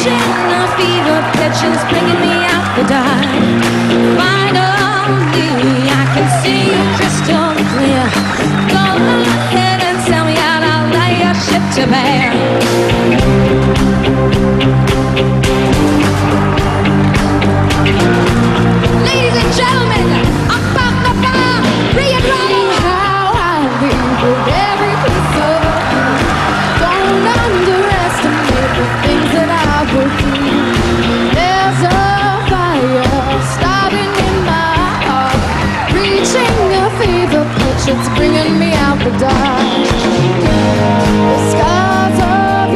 reaching a fever pitch and it's bringing me out the dark. Finally, I can see you crystal clear. Go ahead and tell me out, I'll lay your ship to bear. Ladies and gentlemen, up on the bar, bring it on. How I feel with every piece of you. Don't underestimate the things that I will do. There's a fire starting in my heart, reaching a fever pitch, it's bringing me out the dark. The scars of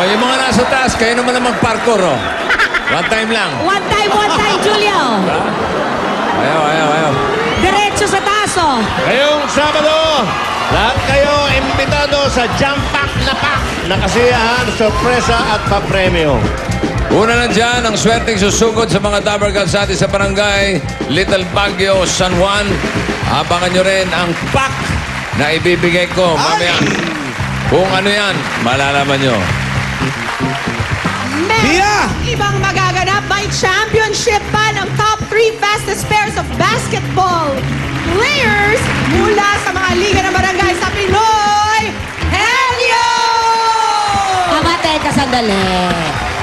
O, yung mga nasa taas, kayo naman ang mag-parkour, oh. One time lang. One time, Julio. Ayaw. Diretso sa taas, oh. Ngayong Sabado, lahat kayo imbitado sa Jump Pack na kasiyahan, sorpresa at papremyo. Una na dyan, ang swerteng susugod sa mga Dabber Calzati sa barangay Little Baguio, San Juan. Abangan nyo rin ang pack na ibibigay ko mamaya. Kung ano yan, malalaman nyo. Ibang magaganap, may championship pa ng top 3 fastest pairs of basketball players mula sa mga liga ng barangay sa Pinoy Helio! Teka sandali.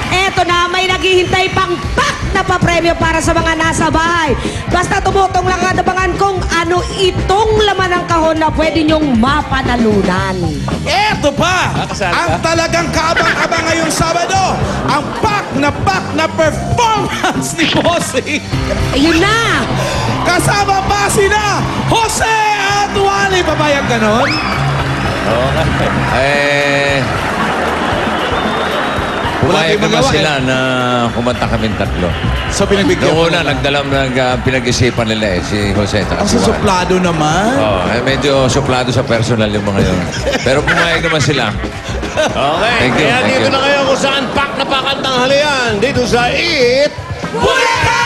Eto na, may naghihintay pang pack na papremyo para sa mga nasa bahay. Basta tumutong lang at abangan kung ano itong laman ng kahon na pwede nyong mapanalunan. Eto pa! Ang talagang kaabang-abang ngayong Sabado, ang pack na performance ni Bossy. Ayun na! Kasama pa sina Jose at Wally. Pabayag ganon? Pumayag kayong naman magawa, sila na kumanta kaming tatlo. So pinagbigyan Noong mo una, naman. pinag-isipan nila si Jose at Ang si Juan. susuplado naman. Medyo suplado sa personal yung mga yun. Pero pumayag naman sila. Okay, Thank you, kaya thank dito you. na kayo kung saan pack na pakantang halian. Dito sa Eat Buleka!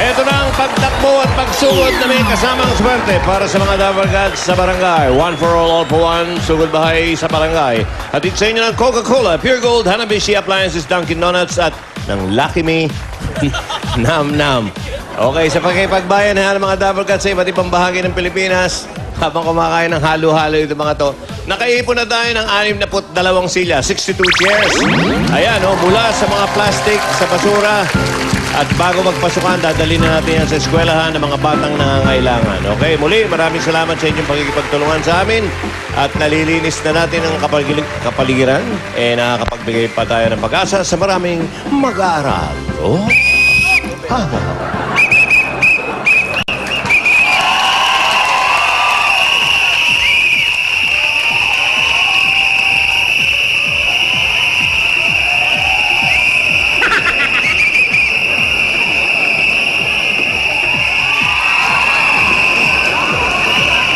Ito na ang pagtakbo at pagsugod na may kasamang swerte para sa mga Dabber Cats sa barangay. One for all for one. Sugod bahay sa barangay. Hatid sa inyo ng Coca-Cola, Pure Gold, Hanabishi Appliances, Dunkin' Donuts at ng Lucky Me, Nam Nam. Okay, sa pagkipagbayan ng mga Dabber Cats sa iba't ibang bahagi ng Pilipinas, habang kumakain ng halo-halo ito mga to, nakaipon na tayo ng 62 silya, 62 chairs. Ayan, mula sa mga plastic, sa basura, at bago magpasukan, dadalhin na natin yan sa eskwelahan ng mga batang nangangailangan. Okay, muli, maraming salamat sa inyong pagkikipagtulungan sa amin. At nalilinis na natin ang kapaligiran. Nakakapagbigay pa tayo ng pag-asa sa maraming mag-aaral. Oh?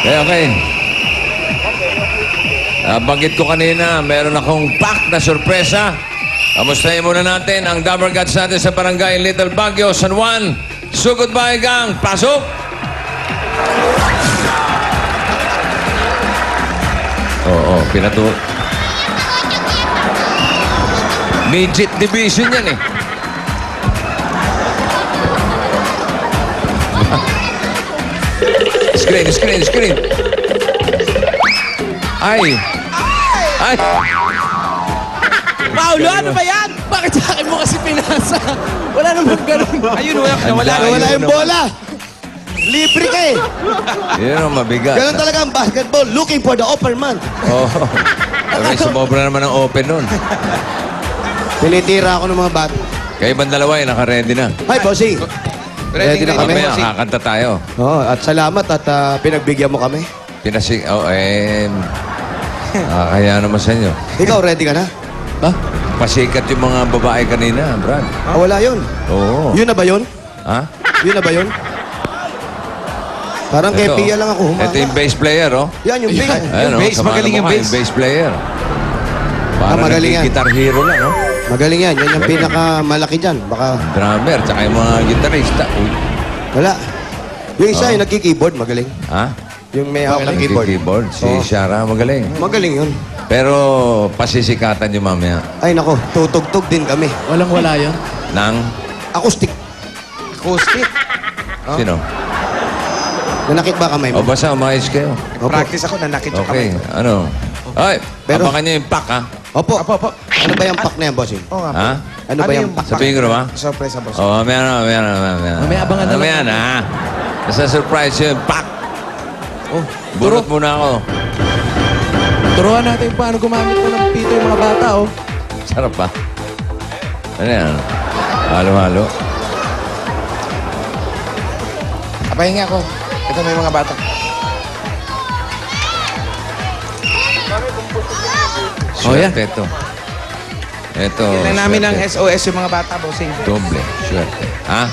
Okay. Banggit ko kanina, meron akong pack na sorpresa. Kamustahin muna natin ang Dabber Cats natin sa barangay Little Baguio, San Juan. Sugod bahay gang, pasok! Oo, Midget division yan eh. Screen. Ay! Paulo, ano ba yan? Bakit sa akin mo kasi pinasa? Wala naman ganun. Ayun, wala yung bola. Libre ka eh. Yun ang mabigat. Ganun talaga ang basketball. Looking for the upper man. Oo. May sumobra naman ang open nun. Tinitira ako ng mga bat. Kayo bang dalawa ay naka-ready na? Hi, bossing. Ready na kami. Mamaya, kakanta tayo. Oh, at salamat at pinagbigyan mo kami. Kaya naman sa inyo. Ikaw, ready ka na? Ha? Pasikat yung mga babae kanina, Brad. Wala yun. Oo. Yun na ba yun? Ha? Yun na ba yun? Parang kay Pia lang ako humanga. Ito yung bass player, oh. Yan, yung big. Ayan, bass, magaling yung bass. Yung bass player. Parang magaling yan. guitar hero lang, oh. Magaling yan. Yan yung pinakamalaki dyan. Baka Drummer, tsaka yung mga gitarista. Uy. wala. Yung isa yung nagki-keyboard, magaling. Ha? Yung may hawak ng keyboard. Keyboard. Si Oo. Shara, magaling. Magaling yun. Pero pasisikatan niyo mamaya Ay nako, tutugtog din kami. Walang-wala yun. ng... Acoustic. Acoustic. Sino? Nanakit ba kamay O mo? basta umayos kayo. Opo. Practice ako, nanakit yung Okay, kamay. ano? Ay, Pero- abangan niyo yung pack, ha? Opo. Opo. Ano ba yung pack na yan, bossing? Oo nga po. Ha? Ano ba yung pack? Sabihin ko na ba? Surprise boss. Oh, mamaya na. Mamaya abangan na lang. Mamaya na. Nasa surprise yun. Pak! Oh, Bunot muna ako. Turuan natin paano gumamit mo ng pito yung mga bata, oh. Sarap pa. Ano yan? Halo-halo. Pahinga ako. Ito may mga bata. Swerte ito. Ito. Bigyan namin ng swerte. SOS yung mga bata, bossing. Doble. Swerte. Ha?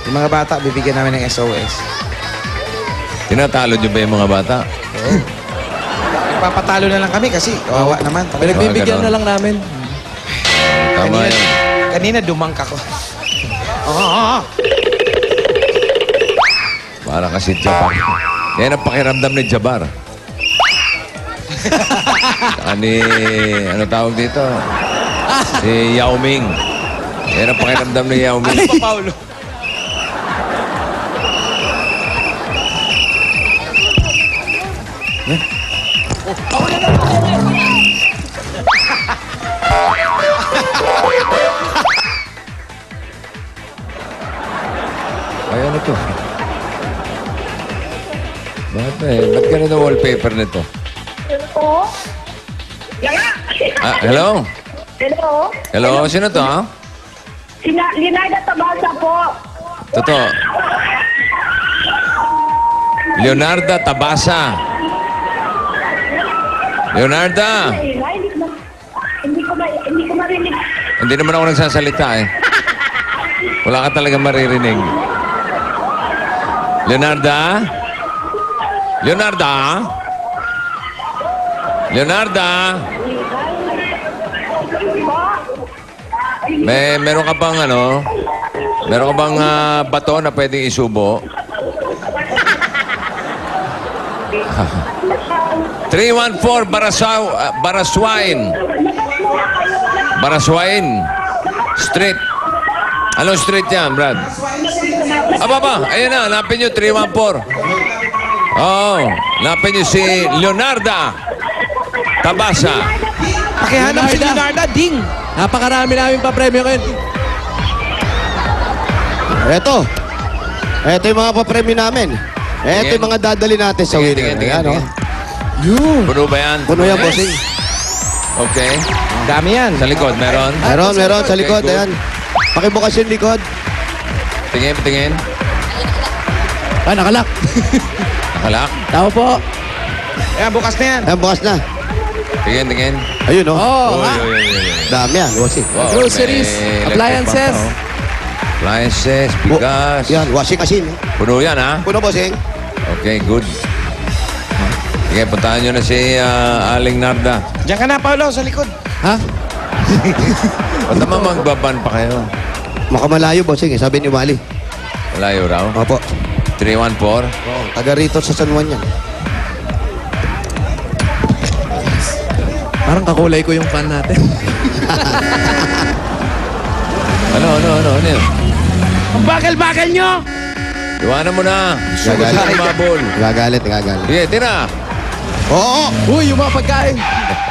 Yung mga bata, bibigyan namin ng SOS. Tinatalo niyo ba yung mga bata? Papatalo na lang kami kasi kawawa naman. Pinagbibigyan na lang namin. Tama yan. Kanina dumangka ko. Para kasi Jabar. Yan ang pakiramdam ni Jabar. Ano tawag dito? Si Yao Ming. Yan ang pakiramdam ni Yao Ming. Pa, Paulo. Ay, ano to? Bakit Ba't ganun ang wallpaper nito? Hello? Yaya? Hello? Hello? Hello? Sino to, ha? Leonardo Tabasa po. Totoo. Leonarda Tabasa. Leonarda! Hindi ko marinig. Hindi naman ako nagsasalita, eh. Wala ka talaga maririnig. Leonarda? Leonarda? Leonarda? Meron ka bang ano? Meron ka bang bato na pwedeng isubo? 314 Baraswain. Baraswain Street. Anong street yan, Brad? Aba, ayan na, hanapin nyo, 314. Oo, hanapin nyo si Leonarda Tabasa. Pakihanap si Leonardo, ding! Napakarami namin pa-premyo ngayon. Eto. Eto yung mga papremyo namin. Eto yung mga dadali natin sa winner. Ayan, oh. Puno ba yan? Puno yan, bossing. Okay. Dami yan. Sa likod, meron? Meron sa likod. Okay, good. Ayan. Pakibukas yung likod. Tingin. Nakalak. Nakalak. Tama po. Ayan, bukas na yan. Ayan, bukas na. Tingin. Ayun, oh. Oo, Uy. Dami yan, bossing. Wow, Groceries, may electric appliances. pan pa, oh. Appliances, bigas. Yan, washing machine. Eh. Puno yan, ha? Puno, bossing. Okay, good. Sige, puntahan nyo na si Aling Narda. Diyan ka na, Paulo, sa likod. Ha? Ba't naman magbaban pa kayo? Makamalayo, bossing. Eh. Sabi ni Wally. Malayo raw. Opo. 314. Taga rito sa San Juan yan. Parang kakulay ko yung fan natin. Ano yun? Ang bakal-bakal nyo! Iwanan mo na. Sugod Gagalit. sa mabol. Gagalit. Sige, tira. Oo! Uy, yung mga pagkain.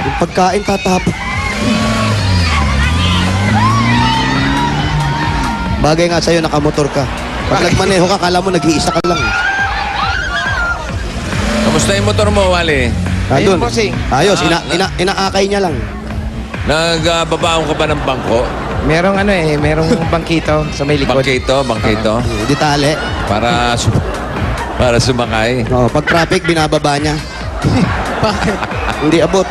Yung pagkain tatapon. Bagay nga sa'yo, nakamotor ka. Pag nagmaneho ka, kala mo nag-iisa ka lang. Kamusta yung motor mo, Wally? Nandun. bossing. Ayos, inaakay niya lang. Nagbabaon ka ba ng bangko? Merong merong bangkito sa may likod. Bangkito. Di tali. Para sumakay. Oo, pag traffic, binababa niya. Bakit? Hindi abot.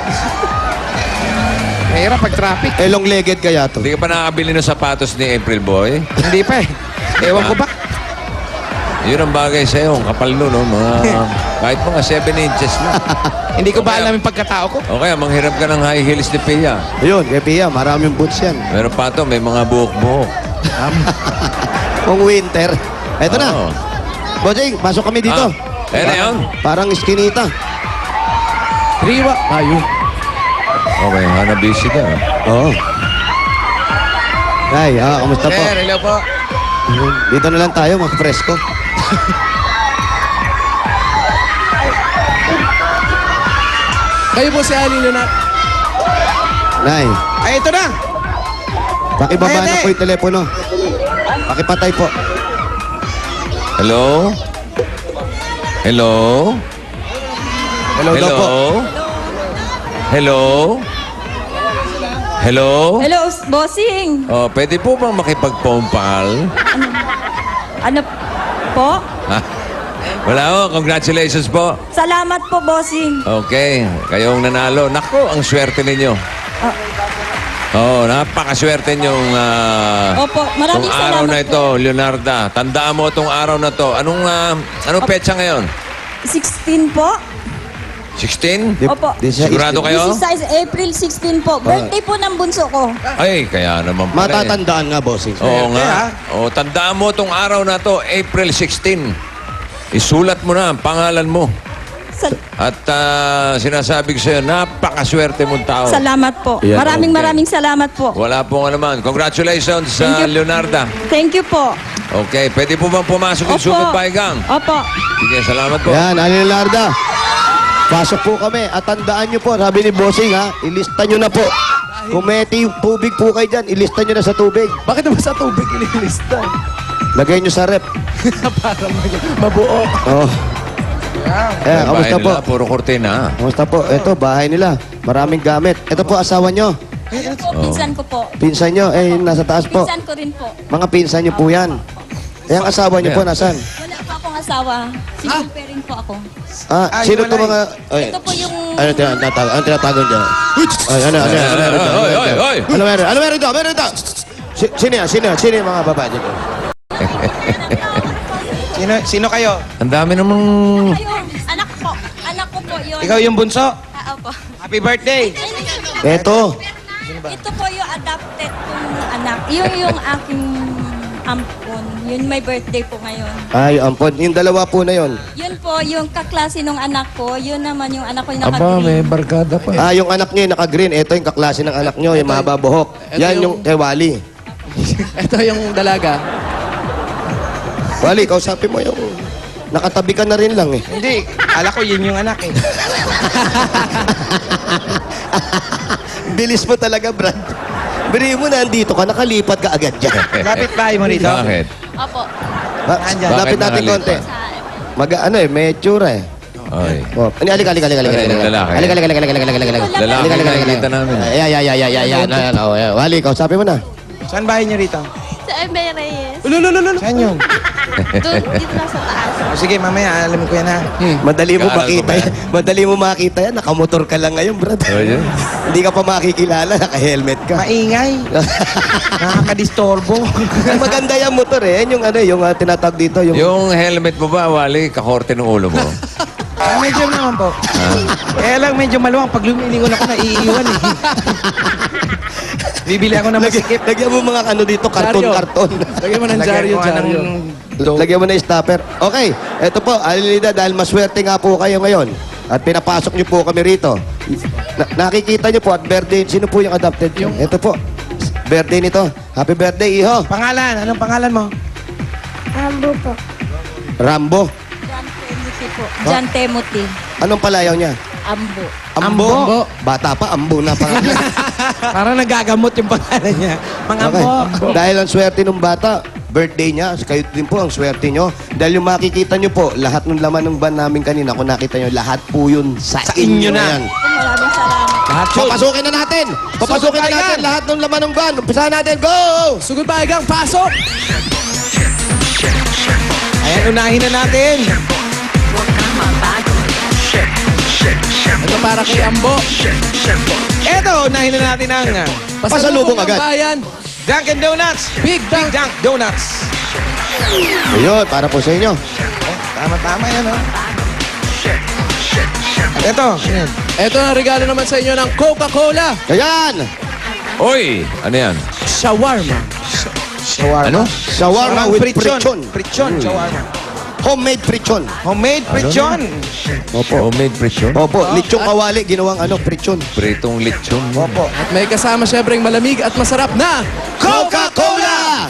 Mahirap pag traffic. Eh, long-legged kaya to. Hindi ka pa nakakabili ng sapatos ni April Boy? Hindi pa eh. Ewan ko ba? Yun ang bagay sa'yo. Ang kapal nun, no? Kahit mga 7 inches lang. Hindi ko ba alam yung pagkatao ko? O kaya, manghiram ka ng high heels ni Pia. Ayun, kay Pia, maraming boots yan. Meron pa to, may mga buhok-buhok. Kung winter. Eto na. Oo. Bossing, pasok kami dito. Ayan na yun. Parang iskinita. Riwa. Ayun. Okay, busy ka. Oo. Ay, kamusta po? Sir, hello po. Dito na lang tayo, mag-presko. Kayo po si Ali Leonardo. Nay, Ay, ito na. pakibaba Pwede. na po yung telepono. Pakipatay po. Hello? Hello? Hello daw po. Hello? Hello? Hello, bossing. Oh, pwede po bang makipag-phone-pal? Ano po? Ha? Wala ho, congratulations po. Salamat po, bossing. Okay, kayong nanalo. Naku, ang swerte ninyo. Napakaswerte niyong Opo, maraming tong araw salamat na ito, Leonarda. Tandaan mo itong araw na to. Anong petsa ngayon? 16 po. 16? Opo. Sigurado kayo? This is April 16 po. Birthday po ng bunso ko. Ay, kaya naman pala. Matatandaan nga, bossing. Oo nga. O, tandaan mo itong araw na to, April 16. Isulat mo na ang pangalan mo. At sinasabi ko sa'yo, napakaswerte mong tao. Salamat po. Yan, Maraming salamat po. Wala po nga naman. Congratulations, Thank you. Leonarda. Thank you po. Okay, pwede po bang pumasok yung sugod bahigang? Opo. Sige, salamat po. Yan, Alilarda. Pasok po kami. At tandaan nyo po, sabi ni Bossing ha, ilista nyo na po. Kung may tubig po kayo dyan, ilista nyo na sa tubig. Bakit naman sa tubig ililista? Lagay nyo sa rep. Para mabuo. Oh. Yung Kamusta bahay po? nila, puro kortina. Kamusta po? Ito, bahay nila. Maraming gamit. Ito po, asawa nyo. Ito po, pinsan ko po. Pinsan nyo, nasa taas po. Pinsan ko rin po. Mga pinsan nyo po yan. Ang asawa nyo po, nasan? Wala pa akong asawa. Single parent po ako. Sino to mga... Ito po yung... Ano tinatago dyan? Ano Oy! Ano meron ito? Meron ito! Sino yan? Sino yung mga babae dito? Sino kayo? Ang dami namang... Ayun, anak po. Anak ko po yun. Ikaw yung bunso? Opo. Happy birthday! Ito. Ito po yung adopted kong anak. Yung aking ampon. Yun may birthday po ngayon. Ay, ampon. Yung dalawa po na yon. Yun po, yung kaklase nung anak ko. Yun naman yung anak ko yung Aba, may naka-green. barkada pa. Yung anak nyo yung naka-green. Ito yung kaklase ng anak nyo, yung mahaba buhok. Ito Yan yung yung- kay Wally. Ito yung dalaga. Wally, kausapin mo yung... Nakatabi ka na rin lang eh. Hindi, ala ko yun yung anak eh. Bilis mo talaga, Brad. Biri mo na, andito ka, nakalipat ka agad dyan. Lapit bahay mo rito. Bakit? Opo. Andyan. Lapit Bakit natin nakalipat? konti. May tsura eh. Ay. Oh, halika. Lalaki. Lalaki nakikita namin. Wally, kausapin mo na. Saan bahay niyo rito? Sa Eme Reyes. Ululululu. Saan yun? Doon, dito na sa taas. Sige, mamaya, alam ko yan ha. Madali mo Kaaral ko makita ba yan. Madali mo makita yan. Nakamotor ka lang ngayon, Brad. Oh, yun. Hindi ka pa makikilala. Naka-helmet ka. Maingay. Nakakadistorbo. Ay, maganda yung motor eh. Yan yung tinatawag dito. Yung helmet mo ba, Wally, kakorte ng ulo mo? Medyo naman po. Kaya lang medyo maluwang. Pag lumilingon ako, naiiwan eh. Bibili ako ng masikip. Lagyan mo mga dito, karton-karton. Lagyan mo ng dyaryo. Lagyan mo na yung stopper. Okay, eto po, Alilida, dahil maswerte nga po kayo ngayon at pinapasok niyo po kami rito. Nakikita niyo po at birthday, sino po yung adopted? Ito po, birthday nito. Happy birthday, iho. Pangalan? Anong pangalan mo? Ambo po. Rambo. John Timothy po. John Timothy. Anong palayaw niya? Ambo. Ambo. Ambo. Bata pa, Ambo na pangalan. Parang nagagamot yung pangalan niya. Mga Okay. ambo. Dahil ang swerte ng bata, birthday niya, kayo din po ang swerte nyo. Dahil yung makikita nyo po, lahat ng laman ng van namin kanina, kung nakita nyo, lahat po yun sa inyo na yan. Maraming salamat. Lahat yun. Papasukin na natin! Papasukin na natin lahat ng laman ng van. Umpisahan natin, go! Sugod bahagang, pasok! Ayan, unahin na natin. Ito para kay Ambo. Ito, unahin na natin ang Pasalubong agad. Bayan. Dunkin' Donuts. Big Dunk Donuts. Ayun, para po sa inyo. Tama-tama yan, oh. At ito. Ito ang regalo naman sa inyo ng Coca-Cola. Ayan! Oy! Ano yan? Shawarma. Shawarma. Ano? Shawarma with prichon. Prichon, shawarma. Homemade prichon. Homemade prichon. Opo. Homemade presyon. Opo, lechong kawali, ginawang prichon. Pritong lechon. Opo. At may kasama syempre yung malamig at masarap na Coca-Cola!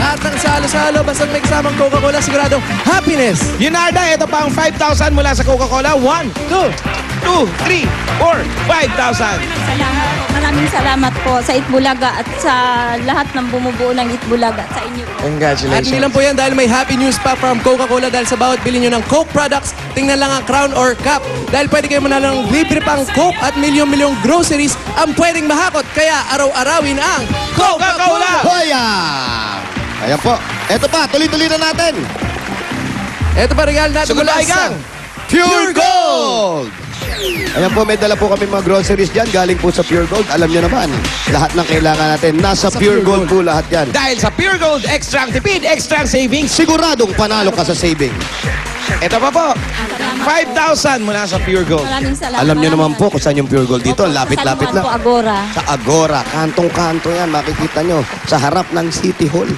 lahat ng salo-salo, basta may kasamang Coca-Cola, sigurado happiness. Yunarda, ito pa ang 5,000 mula sa Coca-Cola. 1, 2, 3, 4, 5,000. Salamat po. Maraming salamat po sa Itbulaga at sa lahat ng bumubuo ng Itbulaga at sa inyo. At Congratulations. hindi lang po yan dahil may happy news pa from Coca-Cola dahil sa bawat bilhin nyo ng Coke products, tingnan lang ang crown or cup. Dahil pwede kayo manalo ng libre pang Coke at milyong-milyong groceries ang pwedeng mahakot. Kaya araw-arawin ang Coca-Cola! Hoya! Ayan po. Eto pa, tuloy-tuloy na natin. Ito pa regalo natin mula sa Pure Gold! Ayan po, may dala po kami mga groceries dyan. Galing po sa Pure Gold. Alam nyo naman, lahat ng kailangan natin. Nasa Pure Gold po lahat yan. Dahil sa Pure Gold, extra ang tipid, extra ang savings. Siguradong panalo ka sa saving. Ito pa po, 5,000 mula sa Pure Gold. Maraming salamat. Alam nyo naman po kung saan yung Pure Gold dito. Lapit-lapit Sa San Juan lang. po, Agora. Sa Agora, kantong-kanto yan. Makikita nyo. Sa harap ng City Hall.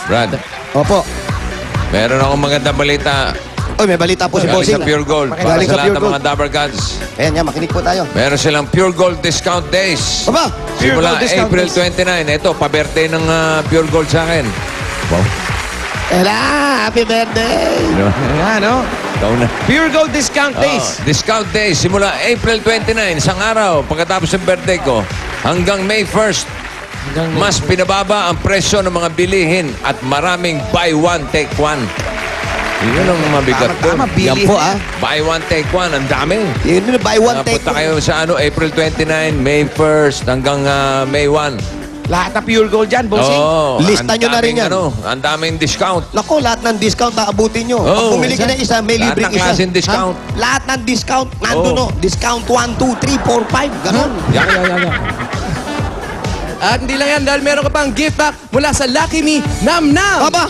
Brad, Opo. meron akong magandang balita. Oy, may balita po si Galing Bossing. sa Pure Gold. Para Galing sa sa lahat Pure ng Gold. mga Dabber Gods. Ayan yan, makinig po tayo. Meron silang Pure Gold Discount Days. Aba, Simula Gold Discount April Days. 29. Ito, pa-birthday ng Pure Gold sa akin. Wow. Ela, happy birthday! No? Ayan, no? Ikaw na. Pure Gold Discount Days. Discount Days. Simula April 29. Isang araw. Pagkatapos ng birthday ko. Hanggang May 1st. Mas pinababa ang presyo ng mga bilihin at maraming buy one, take one. Yun ang mabigat doon. Tama, Yan po ah. Buy one, take one. Ang dami. Yun yun, buy one, take Punta one. kayo sa April 29, May 1st, hanggang May 1. Lahat na Pure Gold dyan, bossing. Oo, Lista ang nyo na rin daming, yan. ang daming discount. Naku, lahat ng discount aabutin nyo. Pag Oo. pumili ka ng isa, may Lahat libreng ng isa. klaseng discount. Ha? Lahat ng discount, nandun Oo. no. Discount 1, 2, 3, 4, 5. Ganon. Yan. At hindi lang yan dahil meron ka pang gift pack mula sa Lucky Me Nam Nam. Aba,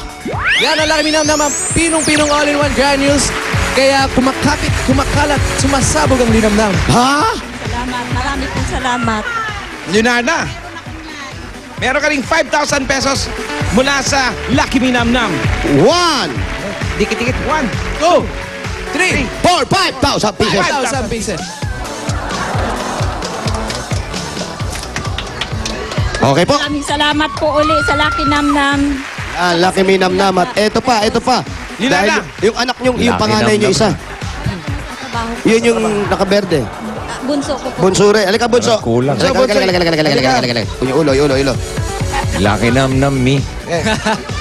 Yan ang Lucky Me Nam Nam, ang pinong-pinong all-in-one granules. Kaya kumakapit, kumakalat, sumasabog ang linamnam. ha? Salamat. Marami pong salamat. Leonardo, meron ka ring 5,000 pesos mula sa Lucky Me Nam Nam. 1, Dikit-dikit. 1, 2, 3, 4, 5,000 pieces. 5,000 pieces. Okay po. Maraming salamat po uli sa Lucky Nam Nam. Ah, Lucky Me Nam Nam. At eto pa. Linada. Dahil yung anak nyo, yung Lucky panganay Nam nyo Nam. isa. Trabaho po. Yun yung nakaberde. Bunso ko po. Bunsure. Alika, Bunso. Kulang. Alika. Yung ulo. Laki nam me.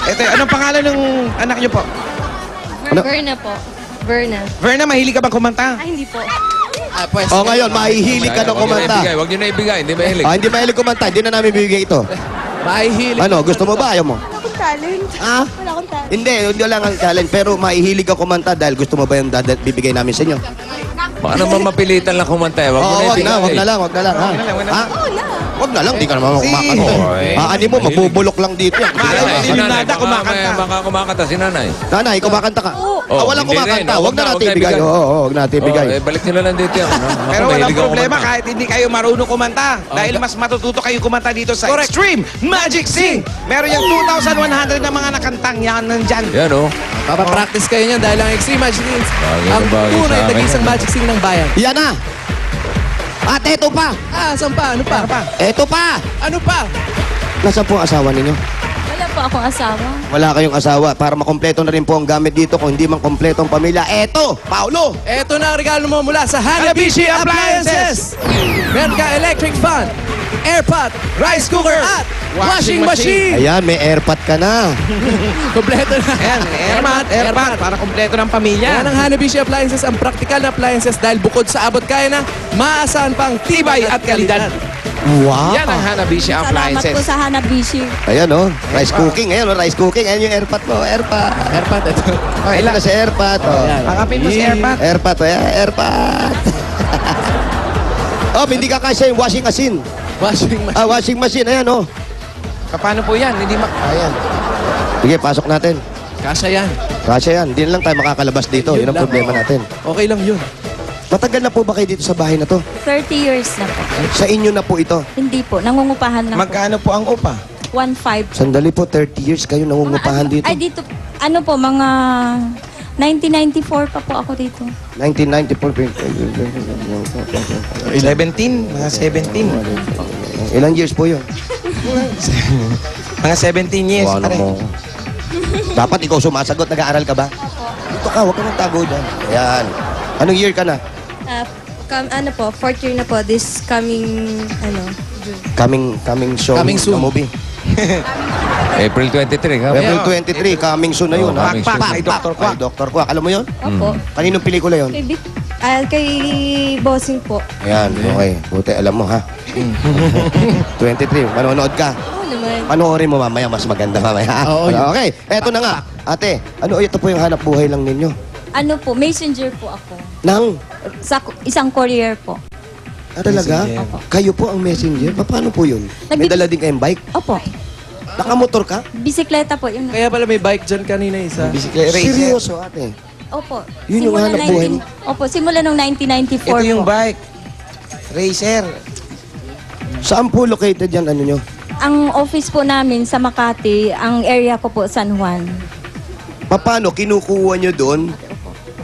Ito, anong pangalan ng anak niyo po? Ano? Verna po. Verna. Verna, mahilig ka bang kumanta? Ay, hindi po. O ngayon, mahihilig ka ng kumanta. Huwag nyo na ibigay. Hindi mahilig. Ah, hindi mahilig kumanta. Hindi na namin bibigay ito. Mahihilig. Ano, gusto mo ba? Ayaw mo? Wala akong talent. Ah? Wala akong talent. Hindi lang ang challenge. Pero mahihilig ka kumanta dahil gusto mo ba yung bibigay namin sa inyo? Baka naman mapilitan lang kumanta. Huwag mo Oo, na wag ibigay. na, wag na lang. Ha? Ha? Wag na lang, di ka naman kumakanta. Oy. Ani mo, mabubulok lang dito yan. Malay mo, si Leonardo kumakanta. Baka kumakanta si nanay. Nanay, kumakanta ka. Oh, Walang hindi kumakanta. rin. Wag na Wag natin na ibigay. ibigay. Oo, wag natin ibigay. Balik nyo na lang dito yan. Ako, Pero walang mahilig ako problema kumanta. kahit hindi kayo marunong kumanta. Dahil mas matututo kayong kumanta dito sa Extreme Magic Sing. Meron yung 2,100 na mga nakantang yan nandyan. Yan o. Papapractice kayo niyan dahil ang Extreme Magic Sing Bagay na ang bagay tunay sa na akin. isang Magic Sing ng bayan. Yan na. At eto pa. Saan pa? Ano pa? Eto pa. Ano pa? Nasaan po ang asawa ninyo? Wala po akong asawa. Wala kayong asawa. Para makompleto na rin po ang gamit dito kung hindi man kompleto ang pamilya. Eto, Paulo. Eto na ang regalo mo mula sa Hanabishi Appliances. Meron ka electric fan, airpot, rice cooker, at washing machine. Ayan, may airpot ka na. Kompleto na. Ayan, airpot. Para kompleto ng pamilya. Yan ang Hanabishi Appliances, ang practical na appliances dahil bukod sa abot kaya na, maasahan pang tibay at kalidad. Wow. Yan ang Hanabishi Salamat po sa Hanabishi. Ayan oh, rice cooking. Ayan oh, rice cooking. Ayan yung airpot mo, airpot. Airpot, ito. Ayan na si airpot. Oh. Pakapin mo si airpot. Airpot, oh, yeah, airpot. Oh, hindi ka kasya yung washing machine. Washing machine. Ah, washing machine. Ayan oh. Paano po yan? Hindi Ayan. Sige, pasok natin. Kasha yan. Kasya yan. Hindi na lang tayo makakalabas dito. Yun ang lang, problema oo. natin. Okay lang yun. Matagal na po ba kayo dito sa bahay na to? 30 years na po. Sa inyo na po ito. Hindi po, nangungupahan lang po. Magkano po ang upa? 1.5. Sandali po, 30 years kayo nangungupahan dito. Ay, dito, ano po, mga 1994 pa po ako dito. 1994. 17, mga 17. Ilang years po yun? Mga 17 years. Ano pare. mo? Dapat ikaw sumasagot. Nag-aaral ka ba? Dito ka, huwag ka nang tago dyan. Ayan. Anong year ka na? Ano po, fourth year na po, this coming, June. Coming soon. Coming soon. na movie. April 23, ha? April 23, coming soon na yun. Oh, ha? coming soon. Kay Dr. Kwak. Kay Dr. Kwak. Alam mo yun? Opo. Kaninong pelikula yun? Kay Bossing po. Ayan, okay. Buti alam mo, ha? 23, manonood ka. Oo naman. Panoorin mo mamaya, mas maganda mamaya. ha? Oo, yun. Okay, eto na nga. Ate, ito po yung hanap buhay lang ninyo? Ano po, messenger po ako. Nang? Sa isang courier po. Talaga? Messenger. Kayo po ang messenger? Paano po yun? May dala din kayong bike? Opo. Nakamotor ka? Bisikleta po. Yun. Kaya pala may bike dyan kanina isa. Bisikleta racer. Seryoso, ate? Opo. Yun yung Simula hanap buhay mo? Opo, simula nung 1994 Ito yung po. bike. Racer. Saan po located yan, ano nyo? Ang office po namin sa Makati, ang area ko po San Juan. Paano? Kinukuha nyo doon?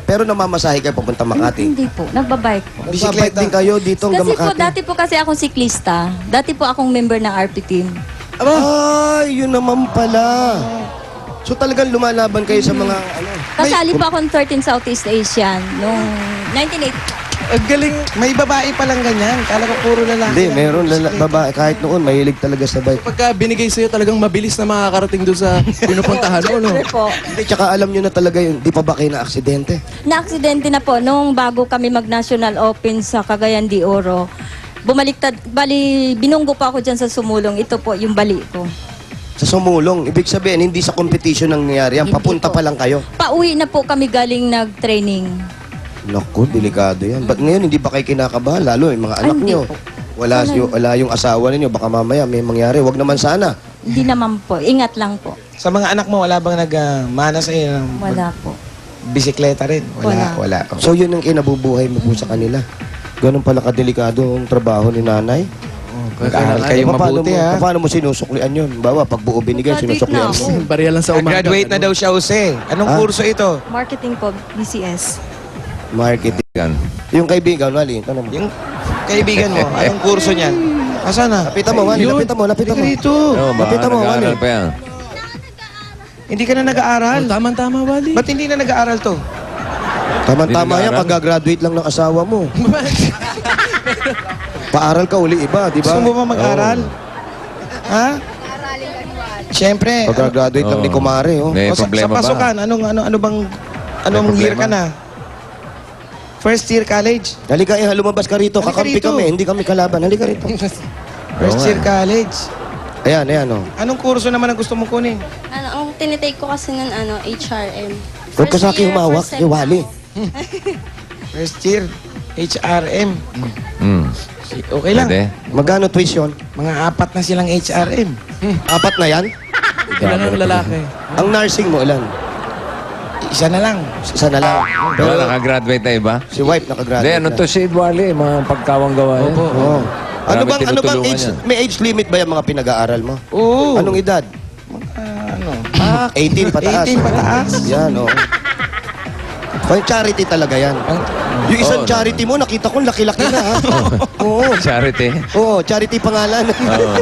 Pero namamasahe kayo papunta Makati? Hindi po, nagbabike po. Nagbabike din kayo dito hanggang Kasi po, Makati? dati po kasi akong siklista. Dati po akong member ng RP team. Ay, yun naman pala. So talagang lumalaban kayo sa mga ano? Kasali po akong 13 Southeast Asian noong 1980. Ang galing. May babae palang ganyan. Kala ko puro lalaki. Hindi, meron babae. Kahit noon, mahilig talaga sa bike. Pagka binigay sa'yo, talagang mabilis na makakarating doon sa pinupuntahan mo, no? Siyempre po. Hindi, tsaka alam nyo na talaga yun. Di pa ba kayo na-aksidente? Na-aksidente na po nung bago kami mag-National Open sa Cagayan de Oro. Bumaliktad, binunggo pa ako dyan sa sumulong. Ito po yung bali ko. Sa sumulong. Ibig sabihin, hindi sa competition nangyayari yan. Hindi Papunta po. pa lang kayo. Pauwi na po kami galing nag-training. Naku, delikado yan. Ba't ngayon hindi ba kayo kinakabahan? Lalo yung mga anak Hindi nyo. po. Wala yung asawa ninyo. Baka mamaya may mangyari. Wag naman sana. Hindi naman po. Ingat lang po. Sa mga anak mo, wala bang nagmana sa iyo ng Wala po. bisikleta rin? Wala. So yun ang kinabubuhay mo po sa kanila. Ganun pala kadelikado ang trabaho ni nanay. Mag-aaral kayo mabuti, ha? Paano mo sinusuklian yun? Bawa, pag buo binigay, sinusuklian mo. Bariya lang sa umaga. Graduate na daw siya, Jose. Anong kurso ito? Marketing po, BCS. Marketing. Yan. Yung kaibigan, Wally, tanong mo. Yung kaibigan mo, anong kurso niyan? Asan na? Lapitan mo, Wally. Lapitan mo. Hindi rito. Oh, baka Lapitan mo, nag-aaral Wally. pa yan. Hindi ka na nag-aaral. Tama-tama, Wally. Ba't hindi na nag-aaral to? Tama-tama Hindi yan, nag-aaral. pag-graduate lang ng asawa mo. Paaral ka uli iba, di ba? Gusto mo ba mag-aral? Ha? Siyempre. Pag-graduate lang Oo. ni Kumare, oh. May sa problema ba? pasukan, anong year ka na? First year college? Halika, lumabas ka rito. Halika Kakampi rito. kami, hindi kami kalaban. Halika rito. First year college. Ayan, oh. Anong kurso naman ang gusto mong kunin? Ang tinitake ko kasi ng HRM. Huwag ka sa akin humawak, si Wally. First year, HRM. Hmm. Okay lang. Pwede. Magkano tuition? Mga 4 na silang HRM. 4 na yan? Ilan ang lalaki? Ang nursing mo, ilan? Isa na lang. Isa na lang. Pero nakagraduate na iba? Si wife Hindi, nakagraduate ano na. to si Wally, mga pagkawang gawa yan. Oo. Ano Marami bang tinutulungan age, yan. may age limit ba yung mga pinag-aaral mo? Oo. Anong edad? Ano? 18 pataas. 18 pataas. Yan, oo. Pang charity talaga yan. Yung isang Oo, charity mo, nakita ko laki-laki na, ha? Oo. Charity. Oo, charity pangalan. Oo.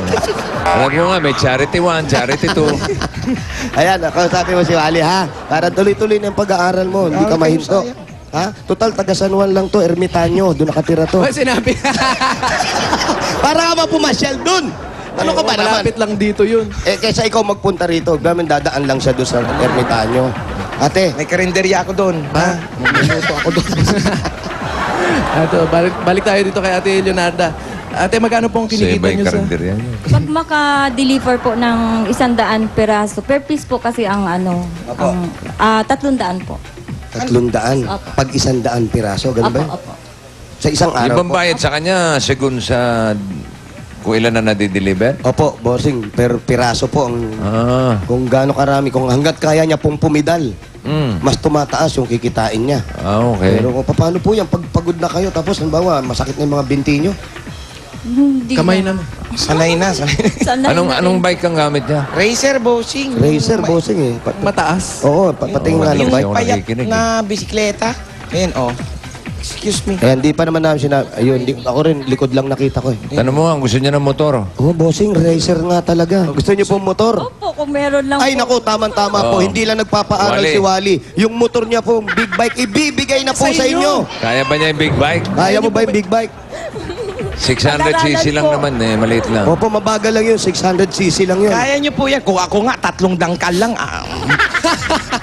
Alam mo nga, may charity 1, charity 2. Ayan, kausapin mo si Wally, ha? Para tuloy-tuloy na yung pag-aaral mo. Hindi ka Aral kayo, mahinto. sayang. Ha? Total, taga San Juan lang to, Ermitanyo. Doon nakatira to. Ay, sinabi. Para ka ba pumasyal doon? Ano ka ba naman? Malapit lang dito yun. Eh, kaysa ikaw magpunta rito, namin dadaan lang siya doon sa Ermitanyo. Ate, May karinderya ako doon. Ha? Magluluto ako doon. Ato, balik tayo dito kay Ate Leonarda. Ate, magkano pong Sa kinikita iba yung nyo sa... karinder yan. Pag maka-deliver po ng 100 peraso, per piece po kasi ang Apo. ang 300 po. 300. Opo. Pag 100 piraso, ganun ba? Opo, opo. Sa isang Yung araw bang bayad sa kanya, segun sa kung ilan na nadideliver? Opo, bossing, per piraso po ang... Ah. Kung gaano karami, kung hanggat kaya niya pong pumidal, Mm. mas tumataas yung kikitain niya. Ah, okay. Pero kung paano po yan, pag pagod na kayo, tapos halimbawa, masakit na yung mga binti nyo, Hindi Kamay na. naman. Sanay na, sanay na. Sanay na rin. Anong bike ang gamit niya? Racer, bossing. Racer, bossing eh. Mataas. Oo, pating nga ng Yung bike. Ako payat nakikinig, na bisikleta. Ayan, oh. Excuse me. Ayan, di pa naman namin sinabi. Ayun, ako rin, likod lang nakita ko eh. Tanong mo, ang gusto niya ng motor. Oh, bossing, racer nga talaga. Gusto niyo pong motor? Opo, kung meron lang Ay, po. naku, tamang-tama po. Oo. Hindi lang nagpapaaral Wally. si Wally. Yung motor niya po, big bike, ibibigay na po sa inyo. Kaya ba niya yung big bike? Kaya mo ba yung big bike? 600cc lang po. naman eh, maliit lang. Opo, mabagal lang yun. 600cc lang yun. Kaya nyo po yan. Kung ako nga, 3 dangkal lang.